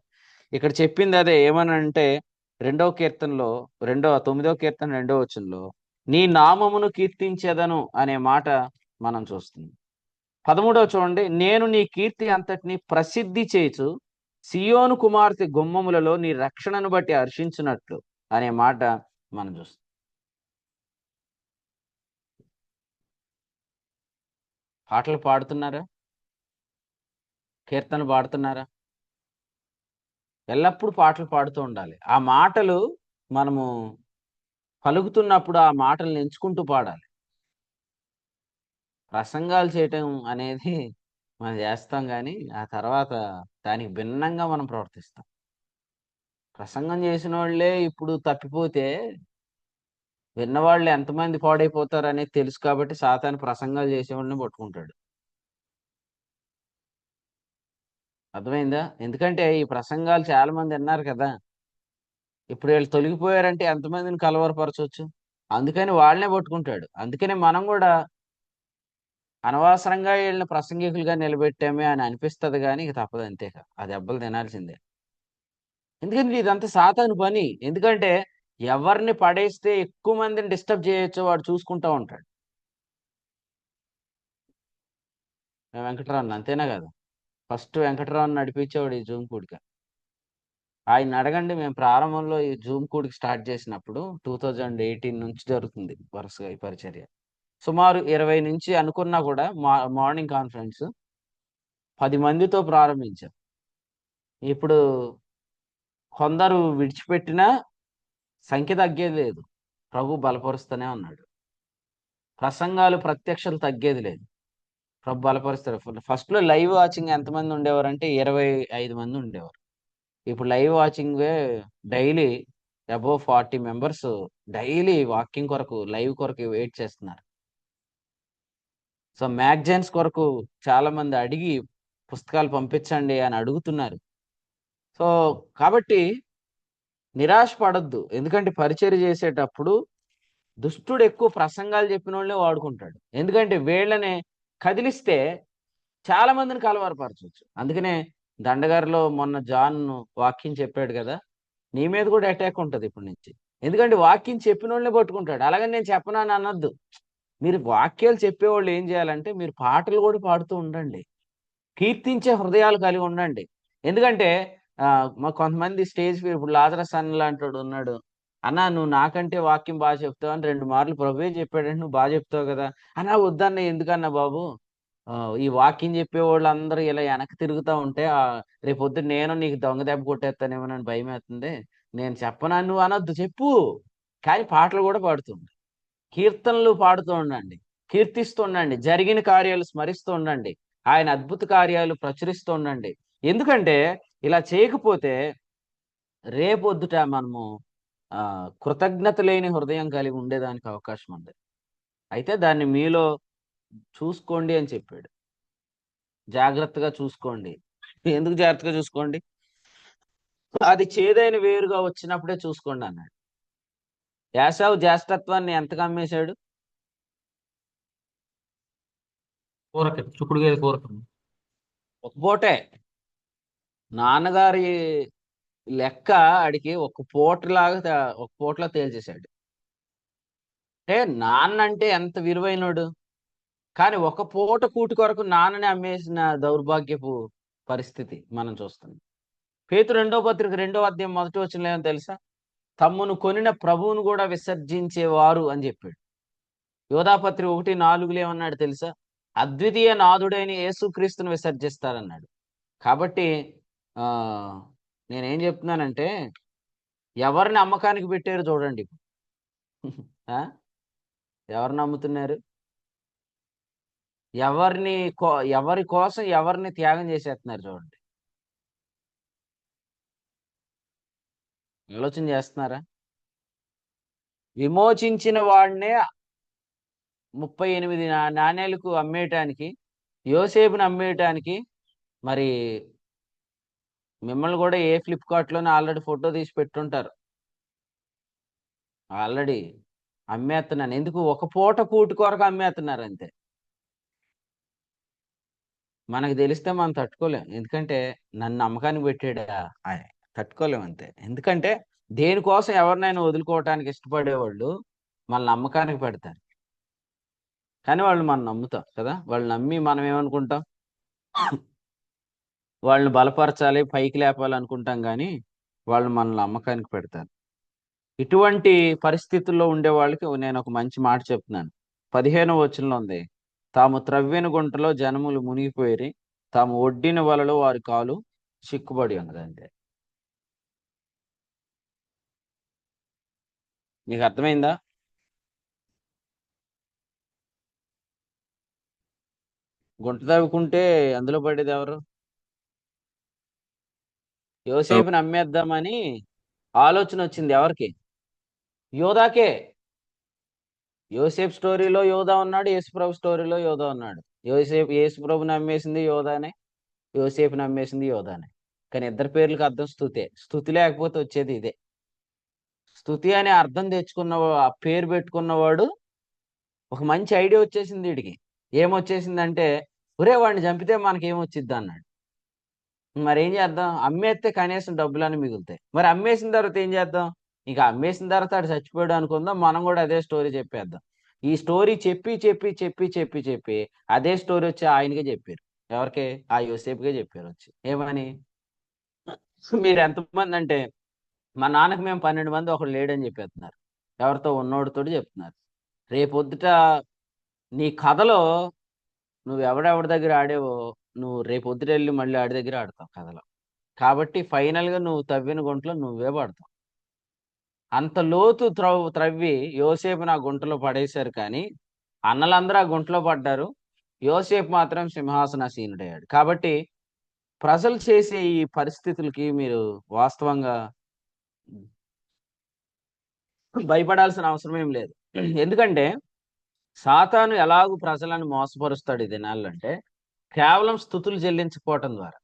ఇక్కడ చెప్పింది అదే. ఏమనంటే 9వ కీర్తన 2వ వచనంలో నీ నామమును కీర్తించేదను అనే మాట మనం చూస్తున్నాం. 13వ చూడండి. నేను నీ కీర్తి అంతటిని ప్రసిద్ధి చేయుచు సియోను కుమార్తె గుమ్మములలో నీ రక్షణను బట్టి హర్షించినట్లు అనే మాట మనం చూస్తాం. పాటలు పాడుతున్నారా? కీర్తనలు పాడుతున్నారా? ఎల్లప్పుడూ పాటలు పాడుతూ ఉండాలి. ఆ మాటలు మనము పలుకుతున్నప్పుడు ఆ మాటలను ఎంచుకుంటూ పాడాలి. ప్రసంగాలు చేయటం అనేది మనం చేస్తాం కానీ ఆ తర్వాత దానికి భిన్నంగా మనం ప్రవర్తిస్తాం. ప్రసంగం చేసిన వాళ్ళే ఇప్పుడు తప్పిపోతే విన్నవాళ్ళు ఎంతమంది పాడైపోతారు అనేది తెలుసు కాబట్టి సాతాను ప్రసంగాలు చేసేవాళ్ళని పట్టుకుంటాడు. అర్థమైందా? ఎందుకంటే ఈ ప్రసంగాలు చాలా మంది విన్నారు కదా. ఇప్పుడు వీళ్ళు తొలగిపోయారంటే ఎంతమందిని కలవరపరచవచ్చు? అందుకని వాళ్ళనే పట్టుకుంటాడు. అందుకని మనం కూడా అనవసరంగా వీళ్ళని ప్రసంగికులుగా నిలబెట్టామే అని అనిపిస్తది కానీ ఇక తప్పదు, అంతేక ఆ దెబ్బలు తినాల్సిందే. ఎందుకంటే ఇదంతా సాతాను పని. ఎందుకంటే ఎవరిని పడేస్తే ఎక్కువ మందిని డిస్టర్బ్ చేయొచ్చో వాడు చూసుకుంటా ఉంటాడు. వెంకటరామన్ అంతేనా కదా? ఫస్ట్ వెంకటరామన్ నడిపించేవాడు ఈ జూమ్ కూడిక. ఆయన అడగండి, మేము ప్రారంభంలో ఈ జూమ్ కూడికి స్టార్ట్ చేసినప్పుడు 2018 నుంచి జరుగుతుంది వరుసగా ఈ పరిచర్య. సుమారు 20 నుంచి అనుకున్నా కూడా మార్నింగ్ కాన్ఫరెన్స్ 10 మందితో ప్రారంభించాం. ఇప్పుడు కొందరు విడిచిపెట్టినా సంఖ్య తగ్గేది లేదు. ప్రభు బలపరుస్తూనే ఉన్నాడు. ప్రసంగాలు ప్రత్యక్షలు తగ్గేది లేదు. ప్రభు బలపరుస్తారు. ఫస్ట్ లో లైవ్ వాచింగ్ ఎంతమంది ఉండేవారంటే 25 మంది ఉండేవారు. ఇప్పుడు live watching daily above 40 members daily walking కొరకు లైవ్ కొరకు వెయిట్ చేస్తున్నారు. సో మ్యాగజైన్స్ కొరకు చాలా మంది అడిగి పుస్తకాలు పంపించండి అని అడుగుతున్నారు. సో కాబట్టి నిరాశ పడొద్దు. ఎందుకంటే పరిచర్య చేసేటప్పుడు దుష్టుడు ఎక్కువ ప్రసంగాలు చెప్పిన వాళ్ళే వాడుకుంటాడు. ఎందుకంటే వీళ్ళని కదిలిస్తే చాలా మందిని కలవరపరచవచ్చు. అందుకనే దండగారిలో మొన్న జాన్ వాక్యం చెప్పాడు కదా, నీ మీద కూడా అటాక్ ఉంటుంది ఇప్పటి నుంచి. ఎందుకంటే వాక్యం చెప్పిన వాళ్ళనే పట్టుకుంటాడు. అలాగని నేను చెప్పను అని అనొద్దు. మీరు వాక్యాలు చెప్పేవాళ్ళు ఏం చేయాలంటే మీరు పాటలు కూడా పాడుతూ ఉండండి. కీర్తించే హృదయాలు కలిగి ఉండండి. ఎందుకంటే మా కొంతమంది స్టేజ్ మీద ఇప్పుడు లాజరస్ అన్న లాంటి ఉన్నాడు. అన్న నువ్వు నాకంటే వాక్యం బాగా చెప్తావు అని 2 మార్లు ప్రభువే చెప్పాడంటే నువ్వు బాగా చెప్తావు కదా అన్నా. వద్దన్న, ఎందుకన్నా బాబు, ఈ వాక్యం చెప్పేవాళ్ళు అందరూ ఇలా వెనక్కి తిరుగుతూ ఉంటే రేపొద్దు నేను నీకు దొంగ దెబ్బ కొట్టేస్తానేమో అని భయం వేస్తుంది. నేను చెప్పనా, నువ్వు అనొద్దు, చెప్పు. కానీ పాటలు కూడా పాడుతుంది, కీర్తనలు పాడుతూ ఉండండి, కీర్తిస్తూ ఉండండి, జరిగిన కార్యాలు స్మరిస్తూ ఉండండి, ఆయన అద్భుత కార్యాలు ప్రచురిస్తూ ఉండండి. ఎందుకంటే ఇలా చేయకపోతే రేపొద్దుట మనము కృతజ్ఞత లేని హృదయం కలిగి ఉండేదానికి అవకాశం ఉంది. అయితే దాన్ని మీలో చూసుకోండి అని చెప్పాడు. జాగ్రత్తగా చూసుకోండి. ఎందుకు జాగ్రత్తగా చూసుకోండి? అది చేదైన వేరుగా వచ్చినప్పుడే చూసుకోండి అన్నాడు. యాసావు జ్యేష్ఠత్వాన్ని ఎంతగా అమ్మేశాడు? కూరకి చుక్కుడుకాయ కూరకి. ఒక పూటే. నాన్నగారి లెక్క ఆడికి ఒక పూటలో తేల్చేశాడు. అంటే నాన్న అంటే ఎంత విలువైనడు, కానీ ఒక పూట కూటి కొరకు నాన్నని అమ్మేసిన దౌర్భాగ్యపు పరిస్థితి మనం చూస్తున్నాం. పేతురు 2వ పత్రిక 2వ అధ్యాయం 1వ వచనంలో ఏమో తెలుసా? తమ్మును కొనిన ప్రభువును కూడా విసర్జించేవారు అని చెప్పాడు. యోధాపత్రిక 1:4 ఏమన్నాడు తెలుసా? అద్వితీయ నాథుడైన యేసుక్రీస్తును విసర్జిస్తారన్నాడు. కాబట్టి ఆ నేనేం చెప్తున్నానంటే ఎవరిని అమ్మకానికి పెట్టారు చూడండి. ఆ ఎవరిని అమ్ముతున్నారు? ఎవరి కోసం ఎవరిని త్యాగం చేసేస్తున్నారు చూడండి. ఆలోచన చేస్తున్నారా? విమోచించిన వాడినే 38 నాణేలకు అమ్మేయటానికి, యోసేపుని అమ్మేయటానికి, మరి మిమ్మల్ని కూడా ఏ ఫ్లిప్కార్ట్లోనే ఆల్రెడీ ఫోటో తీసి పెట్టుంటారు. ఆల్రెడీ అమ్మేస్తున్నాను. ఎందుకు? ఒక పూట కూటి కొరకు అమ్మేస్తున్నారు అంతే. మనకు తెలిస్తే మనం తట్టుకోలేం. ఎందుకంటే నన్ను అమ్మకానికి పెట్టాడా ఆయన, తట్టుకోలేం అంతే. ఎందుకంటే దేనికోసం ఎవరినైనా వదులుకోవటానికి ఇష్టపడేవాళ్ళు మనల్ని అమ్మకానికి పెడతారు. కానీ వాళ్ళు మనం నమ్ముతాం కదా. వాళ్ళు నమ్మి మనం ఏమనుకుంటాం? వాళ్ళని బలపరచాలి, పైకి లేపాలి అనుకుంటాం, కానీ వాళ్ళు మనల్ని అమ్మకానికి పెడతారు. ఇటువంటి పరిస్థితుల్లో ఉండే వాళ్ళకి నేను ఒక మంచి మాట చెప్తున్నాను. 15వ వచనంలో ఉంది, తాము త్రవ్వెను గుంటలో జనములు మునిగిపోయి తాము ఒడ్డిన వలలో వారి కాలు చిక్కుబడి ఉన్నది అంతే. నీకు అర్థమైందా? గుంట తవ్వుకుంటే అందులో పడేది ఎవరు? యోసేపుని అమ్మేద్దామని ఆలోచన వచ్చింది ఎవరికి? యోధాకే. యోసేపు స్టోరీలో యోధా ఉన్నాడు, యేసుప్రభు స్టోరీలో యోధా ఉన్నాడు. యేసుప్రభుని అమ్మేసింది యోధానే, యోసేపుని అమ్మేసింది యోధానే. కానీ ఇద్దరు పేర్లకు అర్థం స్తుతే. స్తుతి లేకపోతే వచ్చేది ఇదే. స్తుతి అనే అర్థం తెచ్చుకున్న ఆ పేరు పెట్టుకున్నవాడు ఒక మంచి ఐడియా వచ్చేసింది వీడికి. ఏమొచ్చేసిందంటే, ఒరే వాడిని చంపితే మనకేమొచ్చిద్ది అన్నాడు. మరేం చేద్దాం? అమ్మేస్తే కనీసం డబ్బులన్నీ మిగులుతాయి. మరి అమ్మేసిన తర్వాత ఏం చేద్దాం? ఇక అమ్మేసిన తర్వాత ఆడు చచ్చిపోయాడు అనుకుందాం. మనం కూడా అదే స్టోరీ చెప్పేద్దాం. ఈ స్టోరీ చెప్పి అదే స్టోరీ వచ్చి ఆయనకే చెప్పారు. ఎవరికి? ఆ యోసేపుకే చెప్పారు వచ్చి. ఏమని? మీరు ఎంతమంది అంటే, మా నాన్నకి మేము 12 మంది ఒకడు లేడని చెప్పేస్తున్నారు. ఎవరితో? ఉన్నోడితోటి చెప్తున్నారు. రేపొద్దుట నీ కథలో నువ్వెవడెవడి దగ్గర ఆడావో, నువ్వు రేపొద్దుటెళ్ళి మళ్ళీ ఆడి దగ్గర ఆడతావు కథలో. కాబట్టి ఫైనల్‌గా నువ్వు తవ్విన గుంటలో నువ్వే పడతావు. అంత లోతు త్రవ్వి యోసేపుని ఆ గుంటలో పడేశారు కానీ, అన్నలందరూ ఆ గుంటలో పడ్డారు. యోసేపు మాత్రం సింహాసనాసీనుడయ్యాడు. కాబట్టి ప్రజలు చేసే ఈ పరిస్థితులకి మీరు వాస్తవంగా భయపడాల్సిన అవసరం ఏం లేదు. ఎందుకంటే సాతాను ఎలాగూ ప్రజలను మోసపరుస్తాడు ఈ దినాల్లో అంటే, కేవలం స్తుతులు చెల్లించకపోవటం ద్వారా.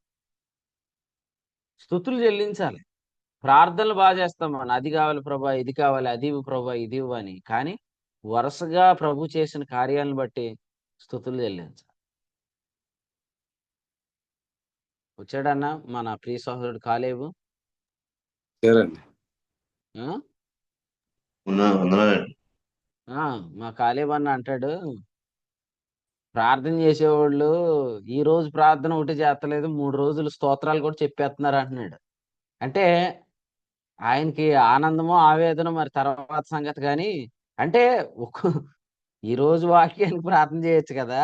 స్తుతులు చెల్లించాలి. ప్రార్థనలు చేస్తాం మనం. అది కావాలి ప్రభా, ఇది కావాలి, అది ఇవ్వు ప్రభా, ఇది ఇవ్వు అని. కానీ వరుసగా ప్రభు చేసిన కార్యాలను బట్టి స్తుతులు చెల్లించాలి. వచ్చాడన్నా మన ప్రియ సహోదరుడు కాలేబు. సరేండి. ఆ? వందనాలండి. మా కాలేబు అన్న అంటాడు, ప్రార్థన చేసేవాళ్ళు ఈ రోజు ప్రార్థన ఒకటి చేస్తలేదు, 3 రోజులు స్తోత్రాలు కూడా చెప్పేస్తున్నారు అంటున్నాడు. అంటే ఆయనకి ఆనందమో ఆవేదనో మరి తర్వాత సంగతి కానీ, అంటే ఈ రోజు వాక్యానికి ప్రార్థన చేయొచ్చు కదా.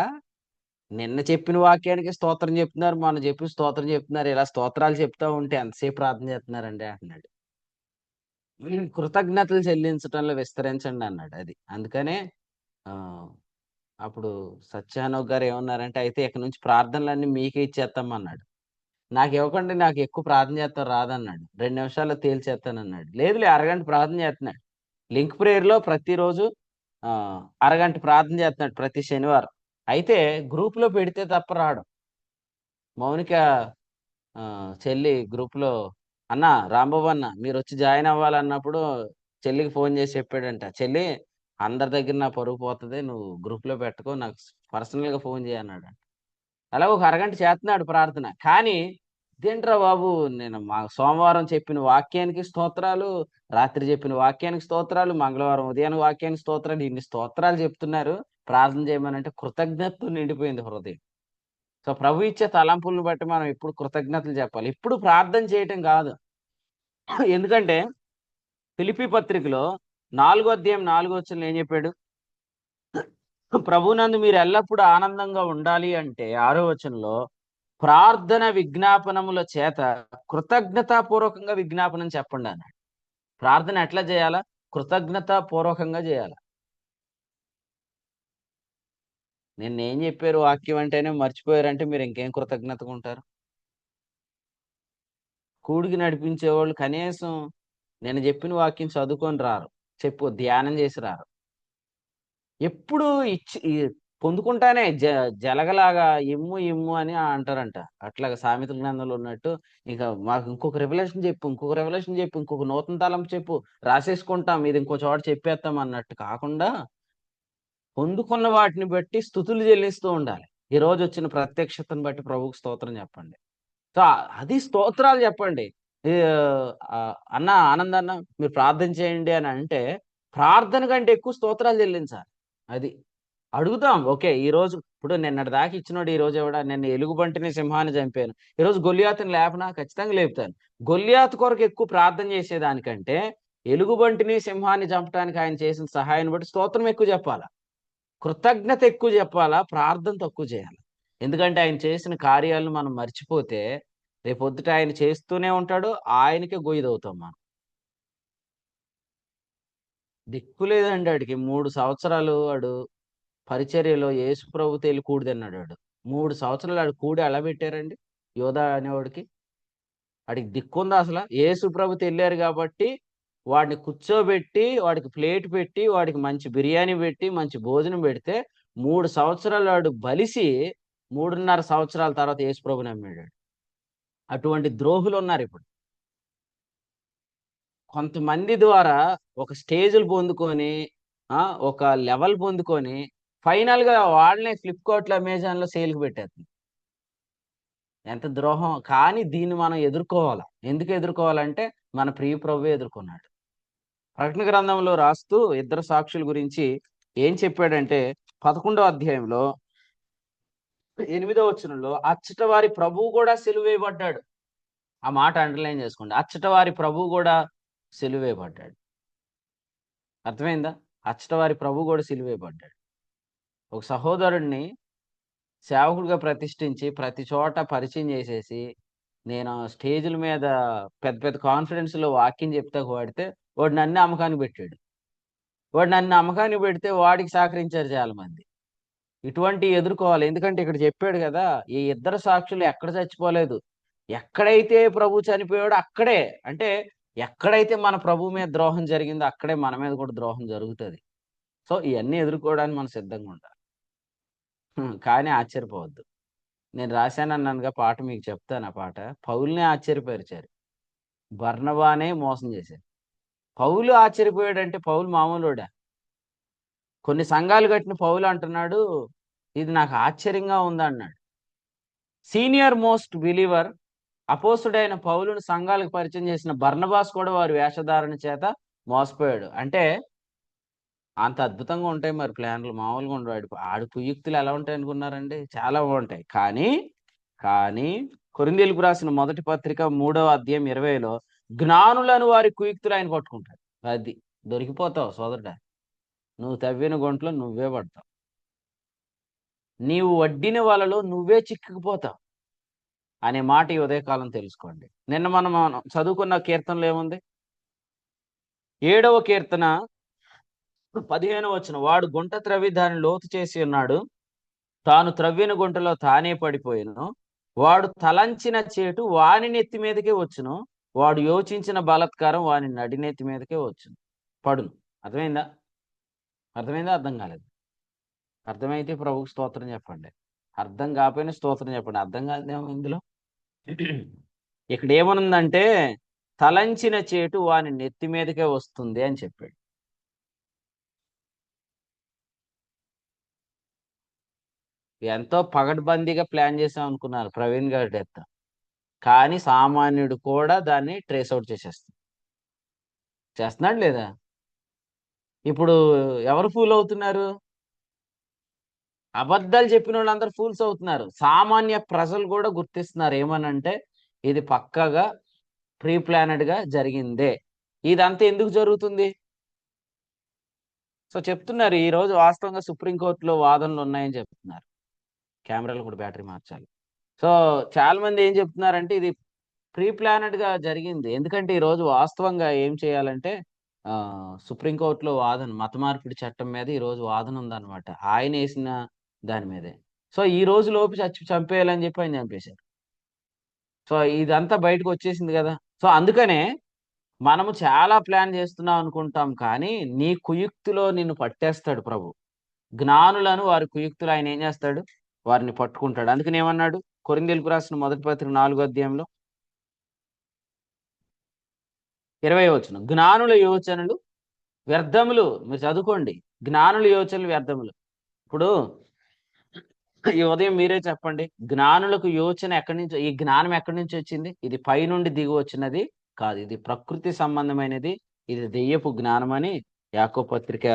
నిన్న చెప్పిన వాక్యానికి స్తోత్రం చెప్తున్నారు, మొన్న చెప్పిన స్తోత్రం చెప్తున్నారు. ఇలా స్తోత్రాలు చెప్తా ఉంటే ఎంతసేపు ప్రార్థన చేస్తున్నారండి అంటున్నాడు. కృతజ్ఞతలు చెల్లించడంలో విస్తరించండి అన్నాడు. అది అందుకనే ఆ అప్పుడు సత్యానోగ్ గారు ఏమన్నారంటే, అయితే ఇక నుంచి ప్రార్థనలన్నీ మీకే ఇచ్చేస్తామన్నాడు. నాకు ఇవ్వకండి, నాకు ఎక్కువ ప్రార్థన చేస్తాను రాదన్నాడు. 2 నిమిషాల్లో తేల్చేస్తానన్నాడు. లేదులే, అరగంట ప్రార్థన చేస్తున్నాడు. లింక్ ప్రేయర్లో ప్రతిరోజు అరగంట ప్రార్థన చేస్తున్నాడు ప్రతి శనివారం. అయితే గ్రూప్లో పెడితే తప్ప రాడు. మౌనిక చెల్లి గ్రూప్లో, అన్న రాంబాబు అన్న మీరు వచ్చి జాయిన్ అవ్వాలన్నప్పుడు చెల్లికి ఫోన్ చేసి చెప్పాడంట, చెల్లి అందరి దగ్గర నా పరుగు పోతుంది, నువ్వు గ్రూప్లో పెట్టుకో, నాకు పర్సనల్గా ఫోన్ చేయన్నాడు. అలా ఒక అరగంట చేస్తున్నాడు ప్రార్థన. కానీ ఇదేంట్రా బాబు, నేను మా సోమవారం చెప్పిన వాక్యానికి స్తోత్రాలు, రాత్రి చెప్పిన వాక్యానికి స్తోత్రాలు, మంగళవారం ఉదయానికి వాక్యానికి స్తోత్రాలు, ఇన్ని స్తోత్రాలు చెప్తున్నారు, ప్రార్థన చేయమనంటే కృతజ్ఞతతో నిండిపోయింది హృదయం. సో ప్రభు ఇచ్చే తలంపులను బట్టి మనం ఎప్పుడు కృతజ్ఞతలు చెప్పాలి, ఇప్పుడు ప్రార్థన చేయటం కాదు. ఎందుకంటే ఫిలిప్పీ పత్రికలో 4వ అధ్యాయం 4వ వచనంలో ఏం చెప్పాడు? ప్రభునందు మీరు ఎల్లప్పుడూ ఆనందంగా ఉండాలి అంటే 6వ వచనంలో ప్రార్థన విజ్ఞాపనముల చేత కృతజ్ఞతాపూర్వకంగా విజ్ఞాపనం చెప్పండి అన్నాడు. ప్రార్థన ఎట్లా చేయాలా? కృతజ్ఞతాపూర్వకంగా చేయాలి. ఏం చెప్పారు వాక్యం అంటేనే మర్చిపోయారంటే మీరు ఇంకేం కృతజ్ఞతగా ఉంటారు? కూడికి నడిపించేవాళ్ళు కనీసం నేను చెప్పిన వాక్యం చదువుకొని రారు, ధ్యానం చేసి రారు. ఎప్పుడు పొందుకుంటానే జలగలాగా ఇమ్ము ఇమ్ము అని అంటారంట. అట్లాగా సామెతల గ్రంథంలో ఉన్నట్టు, ఇక మాకు ఇంకొక రెవల్యూషన్ చెప్పు, ఇంకొక నూతన తలంపు చెప్పు, రాసేసుకుంటాం, ఇది ఇంకో చోట చెప్పేస్తాం అన్నట్టు కాకుండా పొందుకున్న వాటిని బట్టి స్తుతులు చెల్లిస్తూ ఉండాలి. ఈ రోజు వచ్చిన ప్రత్యక్షతను బట్టి ప్రభువుకు స్తోత్రం చెప్పండి. సో అది స్తోత్రాలు చెప్పండి. అన్న ఆనందన్న మీరు ప్రార్థన చేయండి అని అంటే, ప్రార్థన కంటే ఎక్కువ స్తోత్రాలు చెల్లించాలి. అది అడుగుతాం. ఓకే, ఈ రోజు ఇప్పుడు నిన్నటి దాకా ఇచ్చినోడు ఈ రోజు ఎవడా? నిన్న ఎలుగుబంటిని సింహాన్ని చంపాను, ఈ రోజు గొల్లియాతుని లేపనా? ఖచ్చితంగా లేపుతాను. గొల్లియాతు కొరకు ఎక్కువ ప్రార్థన చేసేదానికంటే ఎలుగుబంటిని సింహాన్ని చంపడానికి ఆయన చేసిన సహాయాన్ని బట్టి స్తోత్రం ఎక్కువ చెప్పాలా, కృతజ్ఞత ఎక్కువ చెప్పాలా, ప్రార్థన తక్కువ చేయాలి. ఎందుకంటే ఆయన చేసిన కార్యాలను మనం మర్చిపోతే రేపొద్దుట ఆయన చేస్తూనే ఉంటాడు, ఆయనకే గొయ్యిదవుతాం మనం. దిక్కు లేదండి ఆడికి. 3 సంవత్సరాలు వాడు పరిచర్యలో యేసు ప్రభుతో వెళ్ళి కూడి తిన్నాడు వాడు. 3 సంవత్సరాలు ఆడు కూడి ఎలా పెట్టారండి యోధా అనేవాడికి? వాడికి దిక్కుందా అసలు? యేసు ప్రభుతో వెళ్ళారు కాబట్టి వాడిని కూర్చోబెట్టి, వాడికి ప్లేట్ పెట్టి, వాడికి మంచి బిర్యానీ పెట్టి, మంచి భోజనం పెడితే 3 సంవత్సరాలు వాడు బలిసి 3.5 సంవత్సరాల తర్వాత యేసు ప్రభుని నమ్మాడు. అటువంటి ద్రోహులు ఉన్నారు ఇప్పుడు. కొంతమంది ద్వారా ఒక స్టేజ్లు పొందుకొని ఒక లెవెల్ పొందుకొని ఫైనల్ గా వాళ్ళనే ఫ్లిప్కార్ట్లో అమెజాన్లో సేల్కి పెట్టేస్తుంది. ఎంత ద్రోహం! కానీ దీన్ని మనం ఎదుర్కోవాలి. ఎందుకు ఎదుర్కోవాలంటే మన ప్రియ ప్రభువే ఎదుర్కొన్నాడు. ప్రకటన గ్రంథంలో రాస్తూ ఇద్దరు సాక్షుల గురించి ఏం చెప్పాడంటే 11వ అధ్యాయంలో 8వ వచనంలో అచ్చట వారి ప్రభువు కూడా సిలువేయబడ్డాడు. ఆ మాట అండర్లైన్ చేసుకోండి. అచ్చట వారి ప్రభువు కూడా సిలువేయబడ్డాడు. అర్థమైందా? అచ్చట వారి ప్రభువు కూడా సిలువేయబడ్డాడు. ఒక సహోదరుడిని సేవకుడిగా ప్రతిష్ఠించి ప్రతి చోట పరిచయం చేసేసి నేను స్టేజ్ల మీద పెద్ద పెద్ద కాన్ఫరెన్స్లో వాక్యం చెప్తాకు వాడితే వాడు నన్ను అమ్మకానికి పెట్టాడు. వాడు నన్ను అమ్మకానికి పెడితే వాడికి సహకరించారు చాలా మంది. ఇటువంటి ఎదుర్కోవాలి. ఎందుకంటే ఇక్కడ చెప్పాడు కదా, ఈ ఇద్దరు సాక్షులు ఎక్కడ చచ్చిపోలేదు. ఎక్కడైతే ప్రభు చనిపోయాడో అక్కడే, అంటే ఎక్కడైతే మన ప్రభు మీద ద్రోహం జరిగిందో అక్కడే మన మీద కూడా ద్రోహం జరుగుతుంది. సో ఇవన్నీ ఎదుర్కోవడానికి మనం సిద్ధంగా ఉండాలి. కానీ ఆశ్చర్యపోవద్దు. నేను రాశానన్నానుగా పాట, మీకు చెప్తాను. ఆ పాట పౌలునే ఆశ్చర్యపరిచారు, బర్నబానే మోసం చేశారు. పౌలు ఆశ్చర్యపోయాడంటే పౌలు మామూలుడా? కొన్ని సంఘాలు కట్టిన పౌలు అంటున్నాడు, ఇది నాకు ఆశ్చర్యంగా ఉంది అన్నాడు. సీనియర్ మోస్ట్ బిలీవర్ అపోస్తుడైన పౌలును సంఘాలకు పరిచయం చేసిన బర్నబాస్ కూడా వారి వేషధారణ చేత మోసపోయాడు. అంటే అంత అద్భుతంగా ఉంటాయి మరి ప్లాన్లు, మామూలుగా ఉండవాడు. ఆడు కుయుక్తులు ఎలా ఉంటాయి అనుకున్నారండి? చాలా బాగుంటాయి. కానీ కొరింథీయులకు రాసిన మొదటి పత్రిక 3వ అధ్యాయం 20లో జ్ఞానులను వారి కుయుక్తులు ఆయన పట్టుకుంటాడు. అది దొరికిపోతావు సోదరుడా. నువ్వు తవ్విన గుంటలో నువ్వే పడతావు. నీవు వడ్డిన వలలో నువ్వే చిక్కుకుపోతావు అనే మాట ఈ ఉదయకాలం తెలుసుకోండి. నిన్న మనం చదువుకున్న కీర్తనలో ఏముంది? 7వ కీర్తన 15వ వచనం, వాడు గుంట త్రవ్వి దాన్ని లోతు చేసి ఉన్నాడు, తాను త్రవ్విన గుంటలో తానే పడిపోయిను. వాడు తలంచిన చేటు వాని నెత్తి మీదకే వచ్చును, వాడు యోచించిన బలాత్కారం వాని నడినెత్తి మీదకే వచ్చును, పడును. అర్థమైందా? అర్థం కాలేదు? అర్థమైతే ప్రభుకు స్తోత్రం చెప్పండి. అర్థం కాకపోయినా స్తోత్రం చెప్పండి. అర్థం కాదేమో ఇందులో. ఇక్కడ ఏమనుందంటే తలంచిన చేటు వాని నెత్తి మీదకే వస్తుంది అని చెప్పాడు. ఎంతో పగడ్బందీగా ప్లాన్ చేసాం అనుకున్నారు ప్రవీణ్ గారి డెత్, కానీ సామాన్యుడు కూడా దాన్ని ట్రేస్ అవుట్ చేస్తున్నాడు లేదా? ఇప్పుడు ఎవరు ఫూల్ అవుతున్నారు? అబద్ధాలు చెప్పిన వాళ్ళందరూ ఫూల్స్ అవుతున్నారు. సామాన్య ప్రజలు కూడా గుర్తిస్తున్నారు ఏమనంటే ఇది పక్కగా ప్రీ ప్లానెడ్గా జరిగిందే. ఇదంతా ఎందుకు జరుగుతుంది? సో చెప్తున్నారు ఈరోజు వాస్తవంగా సుప్రీంకోర్టులో వాదనలు ఉన్నాయని చెప్తున్నారు. కెమెరాలు కూడా బ్యాటరీ మార్చాలి. సో చాలా మంది ఏం చెప్తున్నారంటే ఇది ప్రీ ప్లానెడ్గా జరిగింది. ఎందుకంటే ఈరోజు వాస్తవంగా ఏం చేయాలంటే సుప్రీంకోర్టులో వాదన, మత మార్పిడి చట్టం మీద ఈరోజు వాదన ఉందన్నమాట. ఆయన వేసిన దాని మీదే. సో ఈ రోజు లోపు చంపేయాలని చెప్పి ఆయన చంపేశారు. సో ఇదంతా బయటకు వచ్చేసింది కదా. సో అందుకనే మనము చాలా ప్లాన్ చేస్తున్నాం అనుకుంటాం, కానీ నీ కుయుక్తిలో నిన్ను పట్టేస్తాడు ప్రభు. జ్ఞానులను వారి కుయుక్తులు ఆయన ఏం చేస్తాడు? వారిని పట్టుకుంటాడు. అందుకని ఏమన్నాడు? కొరింథీయులకు రాసిన మొదటి పత్రిక 4వ అధ్యాయంలో 20వ వచనం, జ్ఞానుల యోచనలు వ్యర్థములు. మీరు చదువుకోండి, జ్ఞానుల యోచనలు వ్యర్థములు. ఇప్పుడు ఈ ఉదయం మీరే చెప్పండి, జ్ఞానులకు యోచన ఎక్కడి నుంచి, ఈ జ్ఞానం ఎక్కడి నుంచి వచ్చింది? ఇది పై నుండి దిగి వచ్చినది కాదు, ఇది ప్రకృతి సంబంధమైనది, ఇది దెయ్యపు జ్ఞానం అని యాకోబు పత్రిక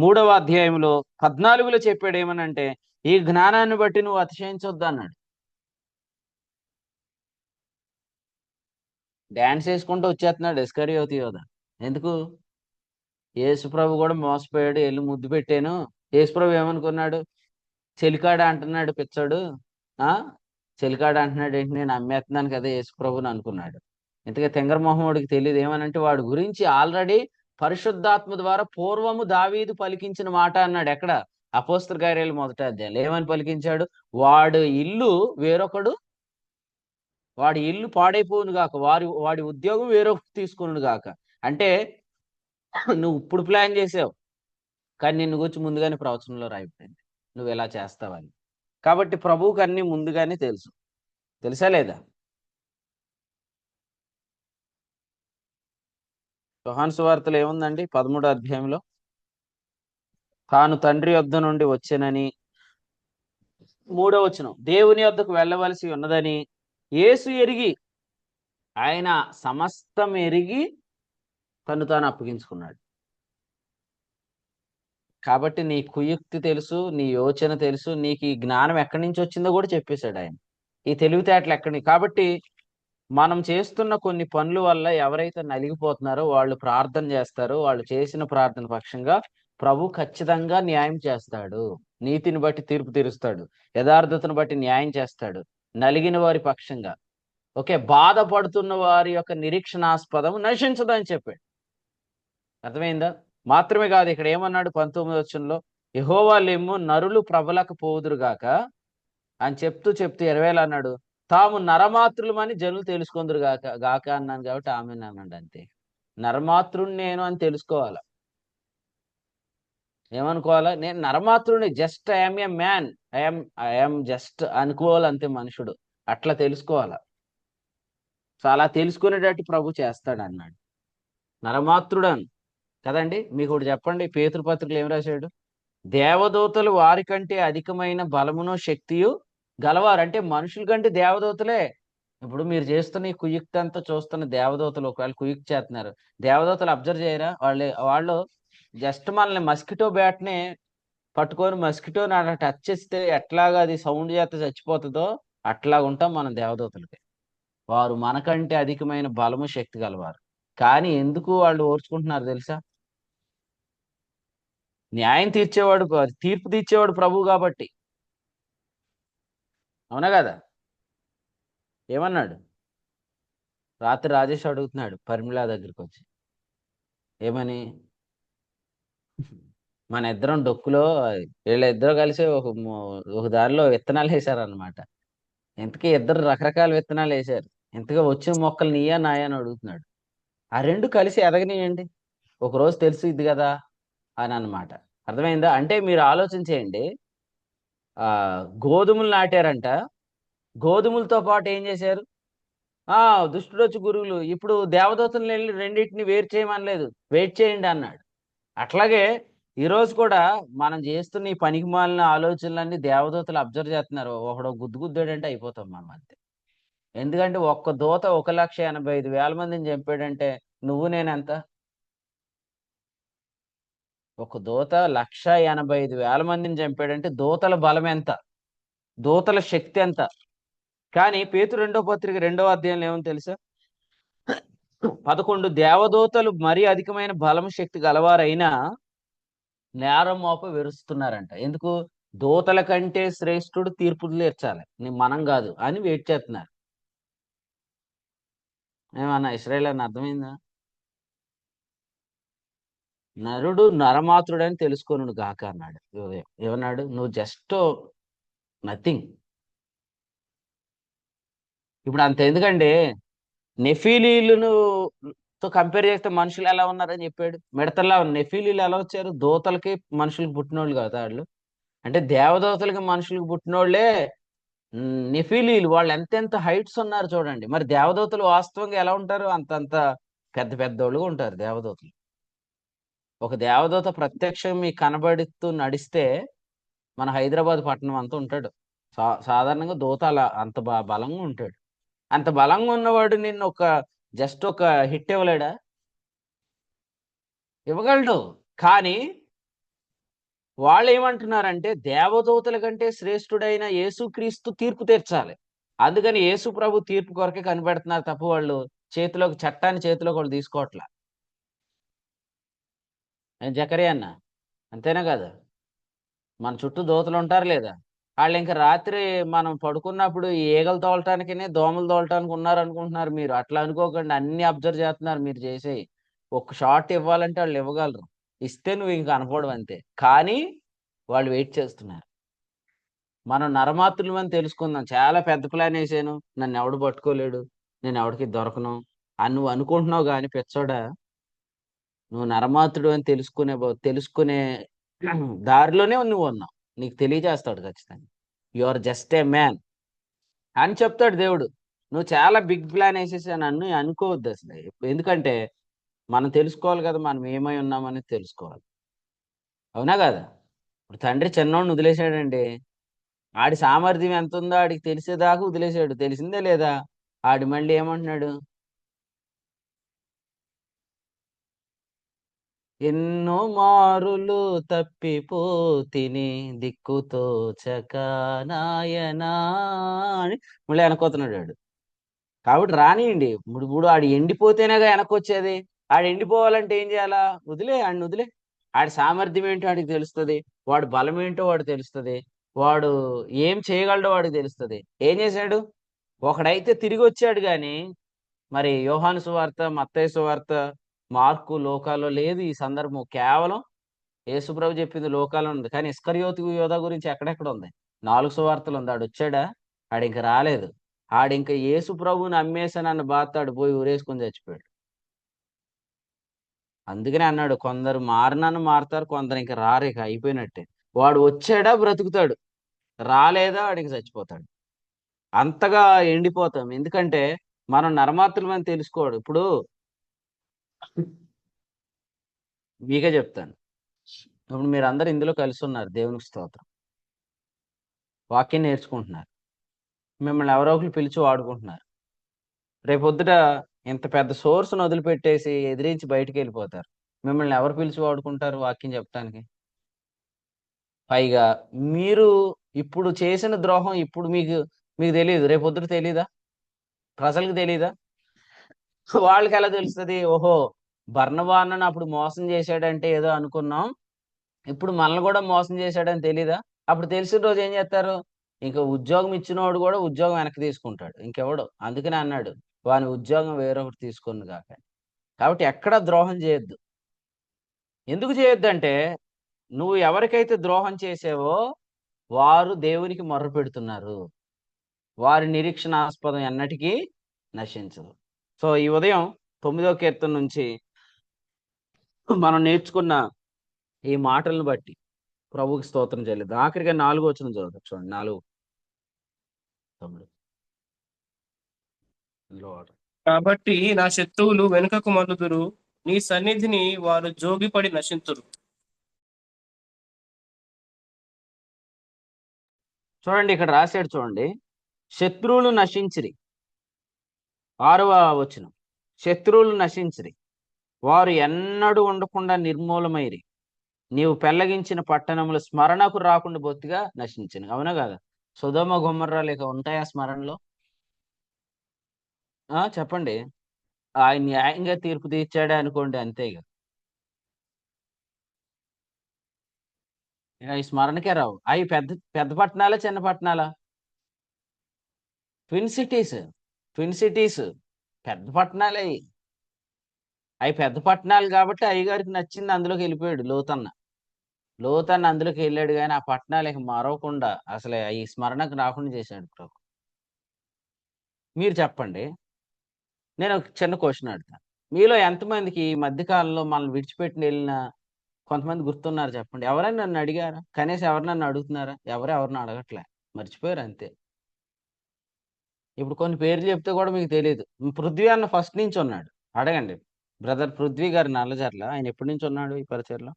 3వ అధ్యాయంలో 14లో చెప్పాడు. ఏమనంటే ఈ జ్ఞానాన్ని బట్టి నువ్వు అతిశయించొద్దు అన్నాడు. డాన్స్ వేసుకుంటూ వచ్చేస్తున్నాడు ఇస్కరియోతు యోధ. ఎందుకు? యేసుప్రభు కూడా మోసపోయాడు, వెళ్ళి ముద్దు పెట్టాను. యేసుప్రభు ఏమనుకున్నాడు? చెలికాడ అంటున్నాడు పిచ్చాడు, చెలికాడ అంటున్నాడు ఏంటి, నేను అమ్మేస్తున్నాను కదా యేసుప్రభుని అనుకున్నాడు. ఇంతగా తెంగరమోహముడికి తెలియదు. ఏమనంటే వాడి గురించి ఆల్రెడీ పరిశుద్ధాత్మ ద్వారా పూర్వము దావీదు పలికించిన మాట అన్నాడు. ఎక్కడ? అపోస్తల కార్యాలు 1వ అధ్యాయంలో ఏమని పలికించాడు? వాడి ఇల్లు పాడైపోవును గాక, వాడి ఉద్యోగం వేరొకటి తీసుకును గాక. అంటే నువ్వు ఇప్పుడు ప్లాన్ చేసావు, కానీ నిన్ను గురించి ముందుగానే ప్రవచనంలో రాయిపోయింది నువ్వు ఎలా చేస్తావని. కాబట్టి ప్రభువుకి అన్ని ముందుగానే తెలుసా లేదా? యోహాను సువార్తలో ఏముందండి 13వ అధ్యాయంలో? తాను తండ్రి యొద్ద నుండి వచ్చెనని, 3వ వచనం, దేవుని యొద్దకు వెళ్ళవలసి ఉన్నదని యేసు ఎరిగి, ఆయన సమస్తం ఎరిగి తను తాను అప్పగించుకున్నాడు. కాబట్టి నీ కుయుక్తి తెలుసు, నీ యోచన తెలుసు, నీకు ఈ జ్ఞానం ఎక్కడి నుంచి వచ్చిందో కూడా చెప్పేశాడు ఆయన. ఈ తెలివితేటలు ఎక్కడి కాబట్టి మనం చేస్తున్న కొన్ని పనుల వల్ల ఎవరైతే నలిగిపోతున్నారో వాళ్ళు ప్రార్థన చేస్తారో, వాళ్ళు చేసిన ప్రార్థన పక్షంగా ప్రభు ఖచ్చితంగా న్యాయం చేస్తాడు. నీతిని బట్టి తీర్పు తీరుస్తాడు, యథార్థతను బట్టి న్యాయం చేస్తాడు నలిగిన వారి పక్షంగా. ఓకే, బాధపడుతున్న వారి యొక్క నిరీక్షణాస్పదం నశించదని చెప్పాడు. అర్థమైందా? మాత్రమే కాదు, ఇక్కడ ఏమన్నాడు 19వ వచనంలో, యెహోవా లెమ్ము, నరులు ప్రబలకు పోదురుగాక అని చెప్తూ 20లో అన్నాడు, తాము నరమాత్రులమని జనులు తెలుసుకుందరు గాక అన్నాను కాబట్టి ఆమె అన్నాడు. అంతే, నరమాతృని నేను అని తెలుసుకోవాలా. ఏమనుకోవాలా? నేను నరమాతృని, just I'm a man, I'm just అనుకోవాలి అంతే మనుషుడు. అట్లా తెలుసుకోవాలా. సో అలా తెలుసుకునేటట్టు ప్రభు చేస్తాడు అన్నాడు. నరమాతృడన్ కదండి. మీకు ఒకటి చెప్పండి, పేతురు పత్రికలు ఏం రాశాడు? దేవదూతలు వారి కంటే అధికమైన బలమును శక్తియు గలవారు. అంటే మనుషుల కంటే దేవదూతలే. ఇప్పుడు మీరు చేస్తున్న ఈ కుయుక్తి అంతా చూస్తున్న దేవదూతలు ఒకవేళ కుయుక్తి చేస్తున్నారు, దేవదూతలు అబ్జర్వ్ చేయరా? వాళ్ళు జస్ట్ మనల్ని మస్కిటో బ్యాట్ని పట్టుకొని మస్కిటోని అలా టచ్ చేస్తే ఎట్లాగా అది సౌండ్ చేస్తే చచ్చిపోతుందో అట్లా ఉంటాం మనం దేవదూతలకి. వారు మనకంటే అధికమైన బలము శక్తి గలవారు. కానీ ఎందుకు వాళ్ళు ఓర్చుకుంటున్నారు తెలుసా? న్యాయం తీర్చేవాడు, తీర్పు తీర్చేవాడు ప్రభు కాబట్టి. అవునా కదా? ఏమన్నాడు? రాత్రి రాజేష్ అడుగుతున్నాడు పరిమళ దగ్గరికి వచ్చి, ఏమని? మన ఇద్దరం డొక్కులో వీళ్ళిద్దరూ కలిసి ఒక దారిలో విత్తనాలు వేశారనమాట. ఇంతకీ ఇద్దరు రకరకాల విత్తనాలు వేశారు. ఇంతగా వచ్చిన మొక్కలు నీయా నాయా అని అడుగుతున్నాడు. ఆ రెండు కలిసి ఎదగనియండి, ఒకరోజు తెలిసిద్ది కదా అని అన్నమాట. అర్థమైందా? అంటే మీరు ఆలోచన చేయండి, గోధుమలు నాటారంట, గోధుమలతో పాటు ఏం చేశారు? దుష్టుడు వచ్చి గురువులు ఇప్పుడు దేవదూతలను వెళ్ళి రెండింటిని వేరు చేయమనలేదు, వెయిట్ చేయండి అన్నాడు. అట్లాగే ఈరోజు కూడా మనం చేస్తున్న ఈ పనికి మాలిన ఆలోచనలన్నీ దేవదూతలు అబ్జర్వ్ చేస్తున్నారు. ఒకడు గుద్దుడంటే అయిపోతాం మనం అంతే. ఎందుకంటే ఒక్క దూత 1,85,000 మందిని చంపాడంటే నువ్వు నేనెంత? ఒక దూత 1,85,000 మందిని చంపాడంటే దూతల బలం ఎంత, దూతల శక్తి ఎంత? కానీ పేతురు 2వ పత్రిక 2వ అధ్యాయంలో ఏమని తెలుసా? 11 దేవదూతలు మరీ అధికమైన బలం శక్తి గలవారైనా నేరం మోప విరుస్తున్నారంట. ఎందుకు? దూతల కంటే శ్రేష్ఠుడు తీర్పులు తీర్చాలి, మనం కాదు అని వెయిట్ చేస్తున్నారు. ఏమన్నా ఇశ్రాయేల్ అని అర్థమైందా? నరుడు నరమాతృడని తెలుసుకోనుడు గాక అన్నాడు. ఏమన్నాడు? నువ్వు జస్ట్ నథింగ్. ఇప్పుడు అంత ఎందుకండి, నెఫీలీలను తో కంపేర్ చేస్తే మనుషులు ఎలా ఉన్నారని చెప్పాడు. మిడతల్లా నెఫీలీలు ఎలా వచ్చారు? దూతలకి మనుషులకు పుట్టినోళ్ళు కదా వాళ్ళు. అంటే దేవదూతలకి మనుషులకు పుట్టినోళ్లే నెఫీలీలు. వాళ్ళు ఎంతెంత హైట్స్ ఉన్నారు చూడండి. మరి దేవదూతలు వాస్తవంగా ఎలా ఉంటారు? అంతంత పెద్ద పెద్దోళ్ళుగా ఉంటారు దేవదూతలు. ఒక దేవదూత ప్రత్యక్షం మీకు కనబడుతూ నడిస్తే మన హైదరాబాద్ పట్టణం అంతా ఉంటాడు. సాధారణంగా దూత అలా అంత బలంగా ఉంటాడు. అంత బలంగా ఉన్నవాడు నిన్ను జస్ట్ ఒక హిట్ ఇవ్వలేడా? ఇవ్వగలడు. కానీ వాళ్ళు ఏమంటున్నారంటే దేవదూతల కంటే శ్రేష్ఠుడైన యేసుక్రీస్తు తీర్పు తీర్చాలి. అందుకని యేసు ప్రభు తీర్పు కొరకే కనిపెడుతున్నారు తప్ప వాళ్ళు చట్టాన్ని చేతిలోకి వాళ్ళు తీసుకోవట్లా. జకరియా అన్న అంతేనా కదా? మన చుట్టూ దూతలు ఉంటారు లేదా? వాళ్ళు ఇంకా రాత్రి మనం పడుకున్నప్పుడు ఈగలు తోలటానికి దోమలు తోలటానికి ఉన్నారు అనుకుంటున్నారు మీరు. అట్లా అనుకోకండి, అన్ని అబ్జర్వ్ చేస్తున్నారు మీరు చేసేవి. ఒక షాట్ ఇవ్వాలంటే వాళ్ళు ఇవ్వగలరు, ఇస్తే నువ్వు ఇంక కనపడవు అంతే. కానీ వాళ్ళు వెయిట్ చేస్తున్నారు. మనం నరమాతృలు అని తెలుసుకుందాం. చాలా పెద్ద ప్లాన్ వేసాను, నన్ను ఎవడు పట్టుకోలేడు, నేను ఎవడికి దొరకను అని నువ్వు అనుకుంటున్నావు. కానీ పెచ్చోడా, నువ్వు నరమాతృడు అని తెలుసుకునే దారిలోనే నువ్వు ఉన్నావు. నీకు తెలియజేస్తాడు ఖచ్చితంగా. You are just a man అని చెప్తాడు దేవుడు. నువ్వు చాలా బిగ్ ప్లాన్ వేసేసి నన్ను అనుకోవద్దు అసలు. ఎందుకంటే మనం తెలుసుకోవాలి కదా, మనం ఏమై ఉన్నామని తెలుసుకోవాలి. అవునా కదా? ఇప్పుడు తండ్రి చిన్నోడిని వదిలేశాడండి. ఆడి సామర్థ్యం ఎంత ఉందో ఆడికి తెలిసేదాకా వదిలేశాడు. తెలిసిందే లేదా? ఆడి మళ్ళీ ఏమంటున్నాడు? ఎన్నో మారులు తప్పిపోతిని దిక్కుతోచక నాయనా అని మళ్ళీ వెనకొతున్నాడు ఆడు. కాబట్టి రానియండి. ఇప్పుడు ఆడు ఎండిపోతేనేగా వెనకొచ్చేది. ఆడు ఎండిపోవాలంటే ఏం చేయాలా? ఆడిని వదిలే. ఆడి సామర్థ్యం ఏంటో ఆడికి తెలుస్తుంది. వాడు బలం ఏంటో వాడు తెలుస్తుంది. వాడు ఏం చేయగలడో వాడికి తెలుస్తుంది. ఏం చేశాడు? ఒకడైతే తిరిగి వచ్చాడు గాని, మరి యోహాను సువార్త, మత్తయి సువార్త, మార్కు, లోకాలో లేదు ఈ సందర్భం. కేవలం యేసుప్రభు చెప్పింది లోకాలో ఉంది. కానీ ఇస్కరియోతు యోధా గురించి ఎక్కడెక్కడ ఉంది? 4 సువార్తలు ఉంది. ఆడు వచ్చాడా? ఆడింక రాలేదు. ఆడింక యేసు ప్రభువుని అమ్మేశానన్న బాధతో ఆడు పోయి ఊరేసుకొని చచ్చిపోయాడు. అందుకనే అన్నాడు, కొందరు మారనన్న మారతారు, కొందరు ఇంక రారు, ఇక అయిపోయినట్టే. వాడు వచ్చాడా బ్రతుకుతాడు, రాలేదా వాడికి చచ్చిపోతాడు. అంతగా ఎండిపోతాం. ఎందుకంటే మనం నరమాత్రులమని తెలుసుకోడు. ఇప్పుడు మీకే చెప్తాను. ఇప్పుడు మీరు అందరు ఇందులో కలిసి ఉన్నారు. దేవునికి స్తోత్రం. వాక్యం నేర్చుకుంటున్నారు. మిమ్మల్ని ఎవరో ఒకరు పిలిచి వాడుకుంటున్నారు. రేపొద్దుట ఇంత పెద్ద సోర్స్ను వదిలిపెట్టేసి ఎదిరించి బయటికి వెళ్ళిపోతారు. మిమ్మల్ని ఎవరు పిలిచి వాడుకుంటారు వాక్యం చెప్పడానికి? పైగా మీరు ఇప్పుడు చేసిన ద్రోహం ఇప్పుడు మీకు మీకు తెలియదు, రేపొద్దుట తెలీదా? ప్రజలకు తెలీదా? వాళ్ళకి ఎలా తెలుస్తుంది? ఓహో, బర్నబా అన్నను అప్పుడు మోసం చేశాడంటే ఏదో అనుకున్నాం, ఇప్పుడు మనల్ని కూడా మోసం చేశాడని తెలీదా? అప్పుడు తెలిసిన రోజు ఏం చేస్తారు? ఇంకా ఉద్యోగం ఇచ్చినోడు కూడా ఉద్యోగం వెనక్కి తీసుకుంటాడు, ఇంకెవడు. అందుకనే అన్నాడు, వాని ఉద్యోగం వేరొకటి తీసుకుని కాక. కాబట్టి ఎక్కడ ద్రోహం చేయొద్దు. ఎందుకు చేయొద్దు అంటే, నువ్వు ఎవరికైతే ద్రోహం చేసావో వారు దేవునికి మొర్ర పెడుతున్నారు. వారి నిరీక్షణాస్పదం ఎన్నటికీ నశించదు. సో ఈ ఉదయం 9వ కీర్తన నుంచి మనం నేర్చుకున్న ఈ మాటలను బట్టి ప్రభువుకి స్తోత్రం చెల్లిద్దాం. ఆఖరిగా 4వ వచనం చదువుతాం. చూడండి, 4:9. కాబట్టి నా శత్రువులు వెనుకకు మల్లుదురు, నీ సన్నిధిని వారు జోగిపడి నశింతురు. చూడండి, ఇక్కడ రాశాడు చూడండి, శత్రువులు నశించిరి. 6వ వచనం, శత్రువులు నశించిరి, వారు ఎన్నడూ ఉండకుండా నిర్మూలమైరి. నీవు పెళ్లగించిన పట్టణములు స్మరణకు రాకుండా బొత్తిగా నశించిన. అవునా కదా? సొదొమ గొమొర్రా లేక ఉంటాయా స్మరణలో? చెప్పండి. ఆయన న్యాయంగా తీర్పు తీర్చాడే అనుకోండి, అంతే ఇక ఈ స్మరణకే రావు. అవి పెద్ద పెద్ద పట్టణాలా, చిన్న పట్టణాలా? Twin cities. ట్విన్ సిటీస్ పెద్ద పట్టణాలే అవి. అవి పెద్ద పట్టణాలు కాబట్టి అయ్యగారికి నచ్చింది అందులోకి వెళ్ళిపోయాడు లోతన్న. లోతన్న అందులోకి వెళ్ళాడు, కానీ ఆ పట్టణాలు ఇక మరవకుండా అసలు ఈ స్మరణకు రాకుండా చేశాడు ప్రభు. మీరు చెప్పండి, నేను ఒక చిన్న క్వశ్చన్ అడుగుతాను. మీలో ఎంతమందికి ఈ మధ్యకాలంలో మనల్ని విడిచిపెట్టి వెళ్ళిన కొంతమంది గుర్తున్నారు? చెప్పండి. ఎవరైనా నన్ను అడిగారా? కనీసం ఎవరు నన్ను అడుగుతున్నారా? ఎవరిని అడగట్లే, మర్చిపోయారు అంతే. ఇప్పుడు కొన్ని పేర్లు చెప్తే కూడా మీకు తెలియదు. పృథ్వీ అన్న ఫస్ట్ నుంచి ఉన్నాడు. అడగండి, బ్రదర్ పృథ్వీ గారు నల్లజర్ల, ఆయన ఎప్పటి నుంచి ఉన్నాడు ఈ పరిచయలో?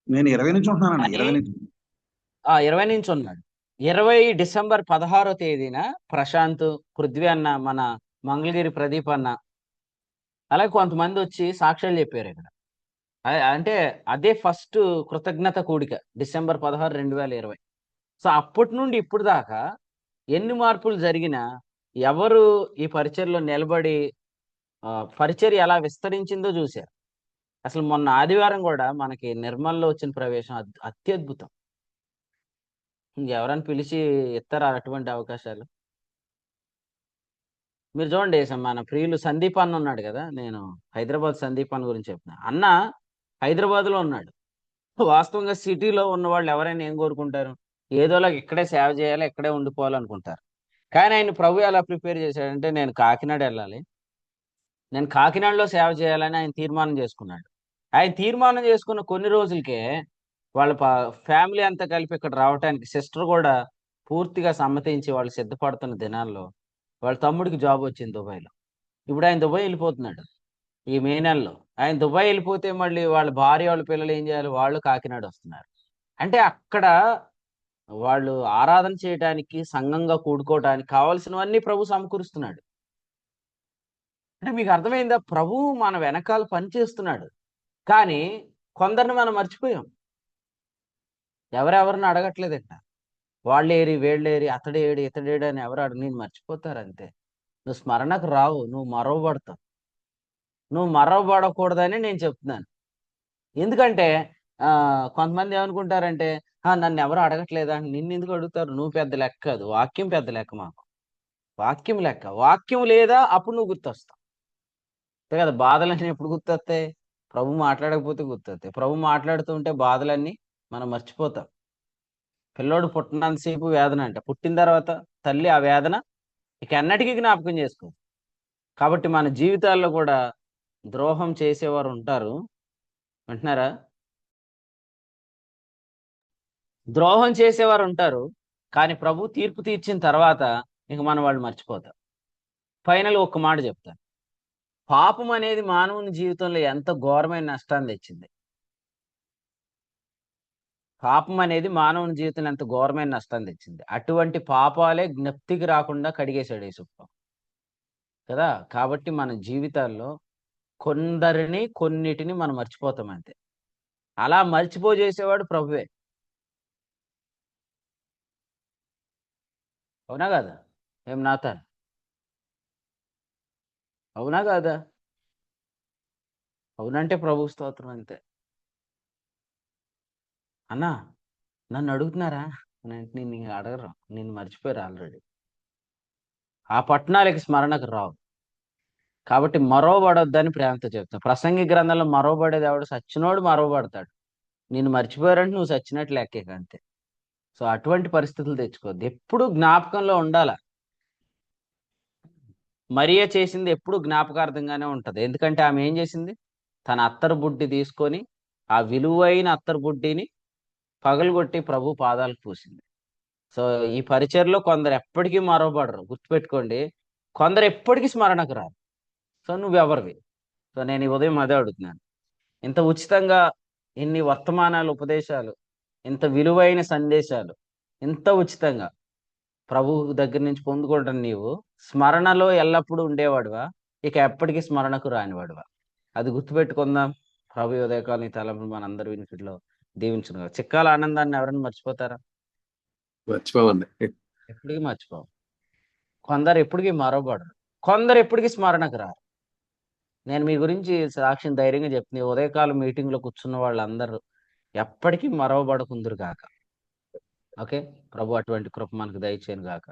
నేను 20 నుంచి ఉంటున్నానండి. 20 నుంచి 20 నుంచి ఉన్నాడు. 20 డిసెంబర్ 16వ తేదీన ప్రశాంత్, పృథ్వీ అన్న, మన మంగళగిరి ప్రదీప్ అన్న, అలాగే కొంతమంది వచ్చి సాక్ష్యాలు చెప్పారు ఇక్కడ. అంటే అదే ఫస్ట్ కృతజ్ఞత కూడిక, డిసెంబర్ 16, 2020. సో అప్పటి నుండి ఇప్పుడు దాకా ఎన్ని మార్పులు జరిగినా, ఎవరు ఈ పరిచర్లో నిలబడి పరిచర్య ఎలా విస్తరించిందో చూశారు. అసలు మొన్న ఆదివారం కూడా మనకి నిర్మల్లో వచ్చిన ప్రవేశం అత్యద్భుతం. ఎవరైనా పిలిచి ఇస్తారా అటువంటి అవకాశాలు? మీరు చూడండి, మన ప్రియులు సందీప్ అన్న ఉన్నాడు కదా, నేను హైదరాబాద్ సందీప్ అన్న గురించి చెప్తున్నా. అన్న హైదరాబాద్లో ఉన్నాడు. వాస్తవంగా సిటీలో ఉన్న వాళ్ళు ఎవరైనా ఏం కోరుకుంటారు? ఏదోలాగా ఇక్కడే సేవ చేయాలి, ఇక్కడే ఉండిపోవాలనుకుంటారు. కానీ ఆయన ప్రభు ఎలా ప్రిపేర్ చేశాడంటే, నేను కాకినాడ వెళ్ళాలి, నేను కాకినాడలో సేవ చేయాలని ఆయన తీర్మానం చేసుకున్నాడు. ఆయన తీర్మానం చేసుకున్న కొన్ని రోజులకే వాళ్ళ ఫ్యామిలీ అంతా కలిపి ఇక్కడ రావడానికి సిస్టర్ కూడా పూర్తిగా సమ్మతించి వాళ్ళు సిద్ధపడుతున్న దినాల్లో వాళ్ళ తమ్ముడికి జాబ్ వచ్చింది దుబాయ్లో. ఇప్పుడు ఆయన దుబాయ్ వెళ్ళిపోతున్నాడు ఈ మే నెలలో. ఆయన దుబాయ్ వెళ్ళిపోతే మళ్ళీ వాళ్ళ భార్య వాళ్ళ పిల్లలు ఏం చేయాలి? వాళ్ళు కాకినాడ వస్తున్నారు. అంటే అక్కడ వాళ్ళు ఆరాధన చేయడానికి, సంఘంగా కూడుకోవడానికి కావాల్సినవన్నీ ప్రభు సమకూరుస్తున్నాడు. అంటే మీకు అర్థమైందా? ప్రభువు మన వెనకాల పని చేస్తున్నాడు. కానీ కొందరిని మనం మర్చిపోయాం. ఎవరెవరిని అడగట్లేదట. వాళ్ళేరి వీళ్ళేరి అతడేడి ఇతడేడి అని ఎవరు నేను మర్చిపోతారు అంతే. నువ్వు స్మరణకు రావు, నువ్వు మరవబడతావు. నువ్వు మరవబడకూడదని నేను చెప్తున్నాను. ఎందుకంటే కొంతమంది ఏమనుకుంటారంటే నన్ను ఎవరు అడగట్లేదా అని. నిన్ను ఎందుకు అడుగుతారు? నువ్వు పెద్ద లెక్క కాదు, వాక్యం పెద్ద లెక్క. మాకు వాక్యం లెక్క. వాక్యం లేదా అప్పుడు నువ్వు గుర్తొస్తావు. అంతే కదా? బాధలన్నీ ఎప్పుడు గుర్తొస్తాయి? ప్రభు మాట్లాడకపోతే గుర్తొస్తాయి. ప్రభు మాట్లాడుతూ ఉంటే బాధలన్నీ మనం మర్చిపోతాం. పిల్లోడు పుట్టినంతసేపు వేదన అంట, పుట్టిన తర్వాత తల్లి ఆ వేదన ఇక ఎన్నటికీ జ్ఞాపకం చేసుకో. కాబట్టి మన జీవితాల్లో కూడా ద్రోహం చేసేవారు ఉంటారు. వింటున్నారా? ద్రోహం చేసేవారు ఉంటారు. కానీ ప్రభు తీర్పు తీర్చిన తర్వాత ఇంక మనం వాళ్ళు మర్చిపోతాం. ఫైనల్ ఒక్క మాట చెప్తాను. పాపం అనేది మానవుని జీవితంలో ఎంత ఘోరమైన నష్టాన్ని తెచ్చింది. పాపం అనేది మానవుని జీవితంలో ఎంత ఘోరమైన నష్టాన్ని తెచ్చింది. అటువంటి పాపాలే జ్ఞప్తికి రాకుండా కడిగేశాడు యేసుప్రభు కదా. కాబట్టి మన జీవితాల్లో కొన్నిటిని మనం మర్చిపోతాం అంతే. అలా మర్చిపోజేసేవాడు ప్రభువే. అవునా కదా? ఏం నాథన్? అవునా కాదా? అవునంటే ప్రభు స్తోత్రం అంతే. అన్నా నన్ను అడుగుతున్నారా అని అంటే నిన్ను అడగరు, నిన్ను మర్చిపోయారు ఆల్రెడీ. ఆ పట్టణాలకి స్మరణకు రావు. కాబట్టి మరోబడొద్దని ప్రేమతో చెప్తాను. ప్రసంగి గ్రంథంలో మరోబడేది ఎవడు? సచ్చినోడు మరోబడతాడు. నిన్ను మర్చిపోయారంటే నువ్వు సచ్చినట్లు లెక్కే అంతే. సో అటువంటి పరిస్థితులు తెచ్చుకోవద్దు. ఎప్పుడు జ్ఞాపకంలో ఉండాల. మరియా చేసింది ఎప్పుడు జ్ఞాపకార్థంగానే ఉంటది. ఎందుకంటే ఆమె ఏం చేసింది? తన అత్తరు బుడ్డి తీసుకొని ఆ విలువైన అత్తరు బుడ్డిని పగలగొట్టి ప్రభు పాదాలకు పూసింది. సో ఈ పరిచర్లో కొందరు ఎప్పటికీ మరోబడరు. గుర్తుపెట్టుకోండి, కొందరు ఎప్పటికీ స్మరణకు రారు. సో నువ్వెవరివి? సో నేను ఈ ఉదయం అదే అడుగుతున్నాను. ఇంత ఉచితంగా ఇన్ని వర్తమానాలు, ఉపదేశాలు, ఇంత విలువైన సందేశాలు ఇంత ఉచితంగా ప్రభు దగ్గర నుంచి పొందుకోవడం నీవు స్మరణలో ఎల్లప్పుడూ ఉండేవాడువా, ఇక ఎప్పటికీ స్మరణకు రానివాడువా? అది గుర్తుపెట్టుకుందాం. ప్రభు ఉదయకాలం ఈ తలంపులు మనందరి వినికిడిలో దీవించును. చిక్కాల ఆనందాన్ని ఎవరైనా మర్చిపోతారా? మర్చిపోమండి. ఎప్పటికీ మర్చిపోవు. కొందరు ఎప్పటికీ మరవబడరు. కొందరు ఎప్పటికీ స్మరణకు రారు. నేను మీ గురించి సాక్ష్యం ధైర్యంగా చెప్తుంది. ఉదయకాలం మీటింగ్ లో కూర్చున్న వాళ్ళందరూ ఎప్పటికీ మరవబడకుందురు గాక. ఓకే, ప్రభు అటువంటి కృప మనకు దయచేయను గాక.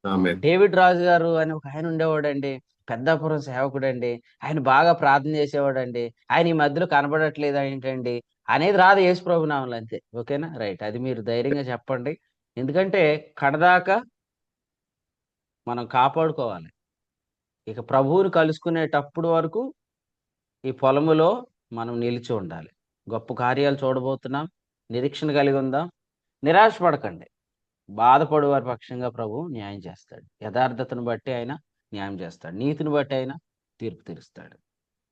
ఆమేన్. డేవిడ్ రాజు గారు అని ఒక ఆయన ఉండేవాడండి, పెద్దాపురం సేవకుడు అండి. ఆయన బాగా ప్రార్థన చేసేవాడండి. ఆయన ఈ మధ్యలో కనబడట్లేదు ఏంటండి అనేది రాదు యేసు ప్రభు నామములో అంతే. ఓకేనా? రైట్. అది మీరు ధైర్యంగా చెప్పండి. ఎందుకంటే కడదాకా మనం కాపాడుకోవాలి. ఇక ప్రభువుని కలుసుకునేటప్పుడు వరకు ఈ పొలములో మనం నిలిచి ఉండాలి. గొప్ప కార్యాలు చూడబోతున్నాం. నిరీక్షణ కలిగి ఉందాం. నిరాశపడకండి. బాధపడు వారి పక్షంగా ప్రభు న్యాయం చేస్తాడు. యథార్థతను బట్టి ఆయన న్యాయం చేస్తాడు. నీతిని బట్టి ఆయన తీర్పు తీరుస్తాడు.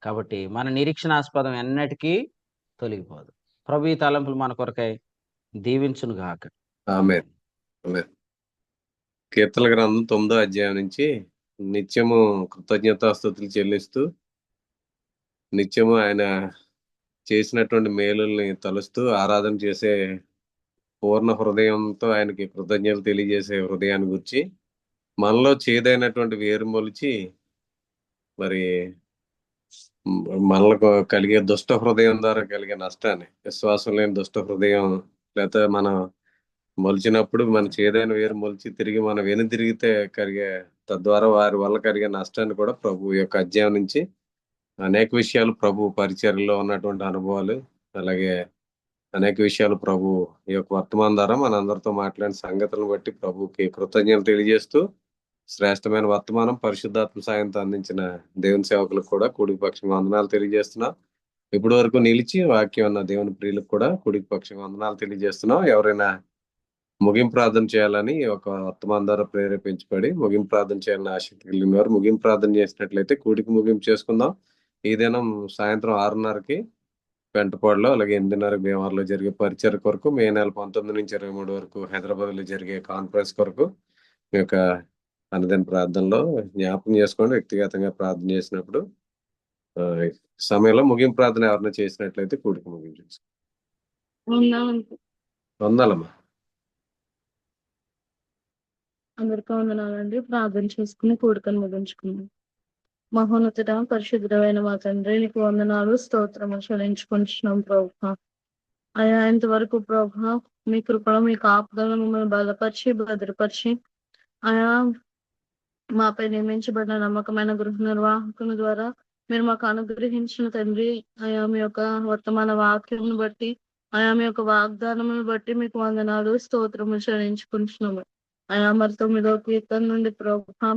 కాబట్టి మన నిరీక్షణాస్పదం ఎన్నటికీ తొలగిపోదు. ప్రభు ఈ తలంపులు మన కొరకై దీవించును గాక. ఆమేన్. ఆమేన్. కీర్తన గ్రంథం 9వ అధ్యాయం నుంచి నిత్యము కృతజ్ఞతాస్తుతులు చెల్లిస్తూ నిత్యము ఆయన చేసినటువంటి మేలుల్ని తలుస్తూ ఆరాధన చేసే పూర్ణ హృదయంతో ఆయనకి కృతజ్ఞతలు తెలియజేసే హృదయాన్ని గురించి మనలో చేదైనటువంటి వేరు మొలిచి మరి మనకు కలిగే దుష్ట హృదయం ద్వారా కలిగే నష్టాన్ని, విశ్వాసం లేని దుష్ట హృదయం లేకపోతే మనం మొలిచినప్పుడు మన చేదైన వేరు మొలిచి తిరిగి మనం వెనుదిరిగితే కలిగే తద్వారా వారి వల్ల కలిగే నష్టాన్ని కూడా ప్రభు యొక్క అధ్యాయం నుంచి అనేక విషయాలు ప్రభు పరిచర్యలో ఉన్నటువంటి అనుభవాలు, అలాగే అనేక విషయాలు ప్రభు ఈ యొక్క వర్తమానం ద్వారా మనందరితో మాట్లాడిన సంగతులను బట్టి ప్రభుకి కృతజ్ఞతలు తెలియజేస్తూ శ్రేష్టమైన వర్తమానం పరిశుద్ధాత్మ సాయంతో అందించిన దేవుని సేవకులకు కూడా కూడికి పక్షంగా వందనాలు తెలియజేస్తున్నాం. ఇప్పటి వరకు నిలిచి వాక్యం ఉన్న దేవుని ప్రియులకు కూడా కూడికి పక్షంగా వందనాలు తెలియజేస్తున్నాం. ఎవరైనా ముగింపు ప్రార్థన చేయాలని ఒక వర్తమానం ద్వారా ప్రేరేపించబడి ముగింపు ప్రార్థన చేయాలని ఆసక్తి కలిగిన వారు ముగింపు ప్రార్థన చేసినట్లయితే కూడికి ముగింపు చేసుకుందాం. ఈ దినం సాయంత్రం 6:30కి పెంటపాడులో, అలాగే 8:30 భీమవరంలో జరిగే పరిచయ కొరకు, మే నెల 19 నుంచి 23 వరకు హైదరాబాద్ లో జరిగే కాన్ఫరెన్స్ కొరకు మీ యొక్క అనుదిన ప్రార్థనలో జ్ఞాపకం చేసుకోండి. వ్యక్తిగతంగా ప్రార్థన చేసినప్పుడు సమయంలో ముగింపు ప్రార్థన ఎవరైనా చేసినట్లయితే కూడికి ముగించు. వందాలమ్మా. అందరికీ వందనాలండి. ప్రార్థన చేసుకుని కూడుకను ముగించుకున్నాం. మహోన్నతుడ పరిశుద్ధమైన మా తండ్రి, నీకు వందనాలు స్తోత్రము చెల్లించుకుంటున్నాం ప్రభువా. అయా ఇంతవరకు ప్రభువా మీ కృపలో మీ కాపుదలను మిమ్మల్ని బలపరిచి భద్రపరిచి అయా మాపై నియమించబడిన నమ్మకమైన గృహ నిర్వాహకుని ద్వారా మీరు మాకు అనుగ్రహించిన తండ్రి, అయా మీ యొక్క వర్తమాన వాక్యం బట్టి, అయా మీ యొక్క వాగ్దానమును బట్టి మీకు వందనాలు స్తోత్రము చెల్లించుకుంటున్నాము. అయా మరి 9వ కీర్తన నుండి ప్రభువా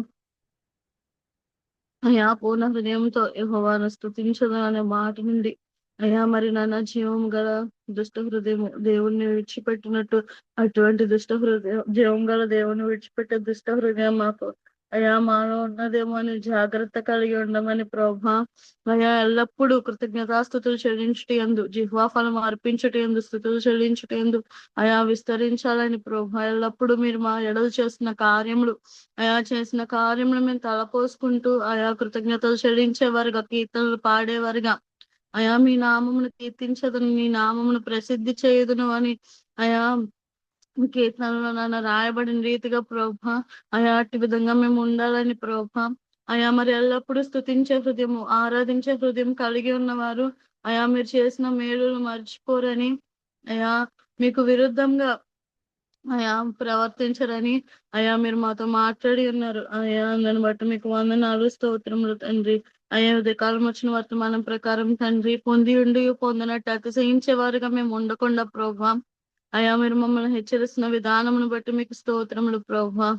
అయా పూర్ణ హృదయంతో యెహోవాను స్తుతించదు అనే మాట నుండి అయా మరి నాన్న జీవం గల దుష్ట హృదయం దేవుణ్ణి విడిచిపెట్టినట్టు అటువంటి దుష్ట హృదయం, జీవం గల దేవుని విడిచిపెట్టే దుష్ట హృదయం మాకు అయా మాలో ఉన్నదేమో అని జాగ్రత్త కలిగి ఉండమని ప్రభా. అయా ఎల్లప్పుడూ కృతజ్ఞతాస్తుతులు చెల్లించుట యందు, జిహ్వా ఫలం అర్పించుట యందు, స్తుతులు చెల్లించుట యందు అయా విస్తరించాలని ప్రభా. ఎల్లప్పుడూ మీరు మా ఎడలు చేస్తున్న కార్యములు మేము తలపోసుకుంటూ అయా కృతజ్ఞతలు చెల్లించేవారుగా, కీర్తనలు పాడేవారుగా అయా మీ నామమును కీర్తించదును, నీ నామమును ప్రసిద్ధి చేయదును అని అయా కీర్తనలో నాన్న రాయబడిన రీతిగా ప్రభా అయా అట్టి విధంగా మేము ఉండాలని ప్రభా. అయా మరి ఎల్లప్పుడూ స్తుతించే హృదయము, ఆరాధించే హృదయం కలిగి ఉన్నవారు అయా మీరు చేసిన మేలులు మర్చిపోరని, అయా మీకు విరుద్ధంగా అయా ప్రవర్తించరని అయా మీరు మాతో మాట్లాడి ఉన్నారు. అయా దాన్ని బట్టి మీకు వందనాలు స్తోత్రములు తండ్రి. అయా ఉదయకాలం వచ్చిన వర్తమానం ప్రకారం తండ్రి పొంది ఉండి పొందినట్టు అతిశయించేవారుగా మేము ఉండకుండా ప్రభా. అయా మీరు మమ్మల్ని హెచ్చరిస్తున్న విధానమును బట్టి మీకు స్తోత్రములు ప్రభా.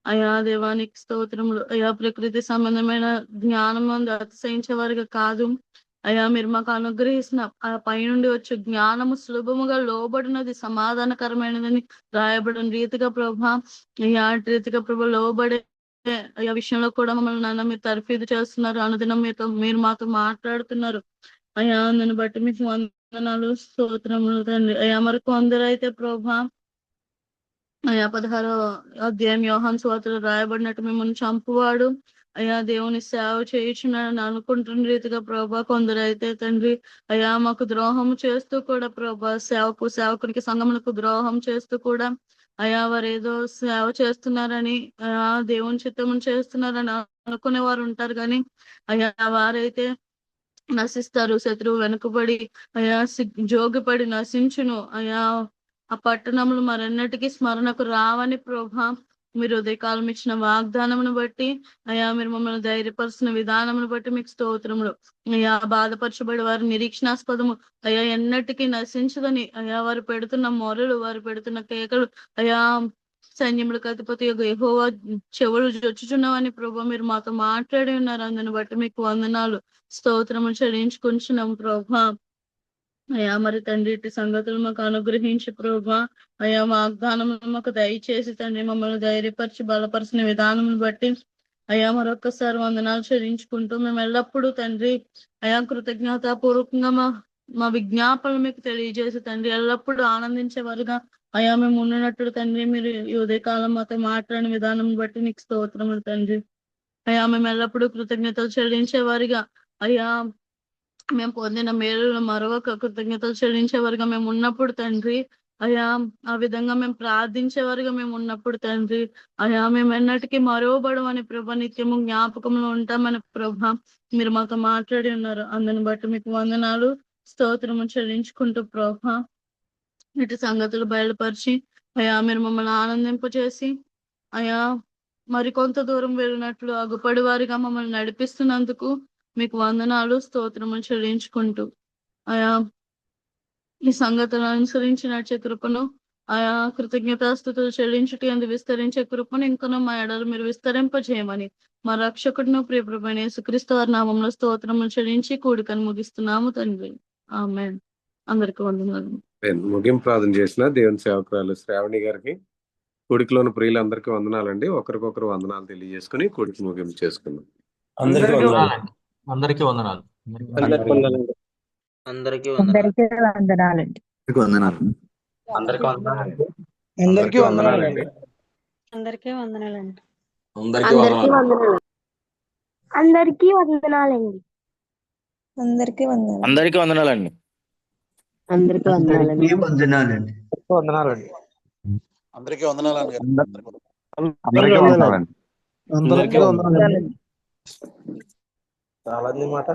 అయా దేవానికి స్తోత్రములు. అయా ప్రకృతి సంబంధమైన జ్ఞానం అతిశయించే వారిగా కాదు అయా మీరు మాకు అనుగ్రహిస్తున్న ఆ పైనుండి వచ్చే జ్ఞానము సులభముగా లోబడినది, సమాధానకరమైనదని రాయబడిన రీతిగా ప్రభా. అయ్యా రీతిగా ప్రభా లోబడే అయ్యా విషయంలో కూడా మమ్మల్ని నాన్న మీరు తర్ఫీదు చేస్తున్నారు. అనుదినం మీరు మాతో మాట్లాడుతున్నారు. అయ్యా నన్ను బట్టి మీకు వందనాలు స్తోత్రములు తండ్రి. అయ్యా మరి కొందరైతే ప్రభా అయా 16వ అధ్యాయం యోహాను సువార్తలో రాయబడినట్టు మిమ్మల్ని చంపువాడు అయా దేవుని సేవ చేయించున్నాడని అనుకుంటున్న రీతిగా ప్రభా. కొందరైతే తండ్రి అయా మాకు ద్రోహం చేస్తూ కూడా ప్రభా, సేవకునికి సంఘములకు ద్రోహం చేస్తూ కూడా అయా వారు ఏదో సేవ చేస్తున్నారని అయా దేవుని చిత్తమును చేస్తున్నారని అనుకునే వారు ఉంటారు. కానీ అయా వారైతే నశిస్తారు. శత్రువు వెనుకబడి అయా జోగిపడి నశించును. అయా ఆ పట్టణములు మరెన్నటికీ స్మరణకు రావని ప్రభా. మీరు ఉదయకాలం ఇచ్చిన వాగ్దానమును బట్టి అయా మీరు మమ్మల్ని ధైర్యపరుచిన విధానమును బట్టి మీకు స్తోత్రములు. అయా బాధపరచబడి వారి నిరీక్షణాస్పదము అయా ఎన్నటికీ నశించదని అయా వారు పెడుతున్న మొరలు, వారు పెడుతున్న కేకలు అయా సైన్యములకు అధిపతి యెహోవా చెవులు జొచ్చుచున్నావని ప్రభా మీరు మాతో మాట్లాడి ఉన్నారు. అందుని బట్టి మీకు వందనాలు స్తోత్రములు చెల్లించుకుంటున్నాం ప్రభా. అయా మరి తండ్రి ఇటు సంగతులు మాకు అనుగ్రహించి ప్రభా అయా వాగ్దానం మాకు దయచేసి తండ్రి మమ్మల్ని ధైర్యపరిచి బలపరిచిన విధానం బట్టి అయా మరొకసారి వందనాలు చెల్లించుకుంటూ మేము ఎల్లప్పుడూ తండ్రి అయా కృతజ్ఞతాపూర్వకంగా మా విజ్ఞాపనలు మీకు తెలియజేసి తండ్రి ఎల్లప్పుడూ ఆనందించేవారుగా అయా మేము ఉన్నట్టు తండ్రి మీరు ఈ ఉదయకాలం మాతో మాట్లాడిన విధానం బట్టి నీకు స్తోత్రములు తండ్రి. అయా మేము ఎల్లప్పుడూ కృతజ్ఞతలు చెల్లించేవారిగా అయా మేము పొందిన మేలును మరొక కృతజ్ఞతలు చెల్లించేవారుగా మేము ఉన్నప్పుడు తండ్రి అయా ఆ విధంగా మేము ప్రార్థించేవారుగా మేము ఉన్నప్పుడు తండ్రి అయా మేము ఎన్నటికీ మరోబడమని ప్రభా, నిత్యము జ్ఞాపకంలో ఉంటామని ప్రభా మీరు మాతో మాట్లాడి ఉన్నారు. అందుని బట్టి మీకు వందనాలు స్తోత్రము చెల్లించుకుంటూ ప్రభా ఇటు సంగతులు బయలుపరిచి అయా మీరు మమ్మల్ని ఆనందింపచేసి అయా మరికొంత దూరం వెళ్ళినట్లు అగుపడి వారిగా మమ్మల్ని నడిపిస్తున్నందుకు మీకు వందనాలు స్తోత్రములు చెల్లించుకుంటూ అయా ఈ సంగతులను అనుసరించి నడిచే కృపను ఆయా కృతజ్ఞతాస్తుతులు చెల్లించుట యందు విస్తరించే కృపను ఇంకనూ మా ఎడలు మీరు విస్తరింపజేయమని మా రక్షకుడును ప్రియప్రభైన యేసుక్రీస్తు వారి నామములో స్తోత్రములు చెల్లించి కూడికను ముగిస్తున్నాము తండ్రి. ఆమేన్. అందరికీ వందనాలు. ముగింపు ప్రార్థన చేసిన దేవుని సేవకురాలు శ్రావణి గారికి కూడికలోని ప్రియులందరికీ వందనాలండి. ఒకరికొకరు వందనాలు తెలియజేసుకుని కూడికి ముగింపు చేసుకుందాం. అందరికీ వందనాలు. అందరికీ వందనాలు. అందరికీ వందనాలండి. అందరికీ వందనాలు. అందరికీ వందనాలండి. అందరికీ వందనాలండి. అందరికీ వందనాలండి. అందరికీ వందనాలండి. అందరికీ వందనాలు. అందరికీ వందనాలండి. అందరికీ వందనాలండి. అందరికీ వందనాలండి. అందరికీ వందనాలండి. వందనాలండి. అందరికీ వందనాలండి. అందరికీ వందనాలండి. అందరికీ వందనాలండి. చాలా మాట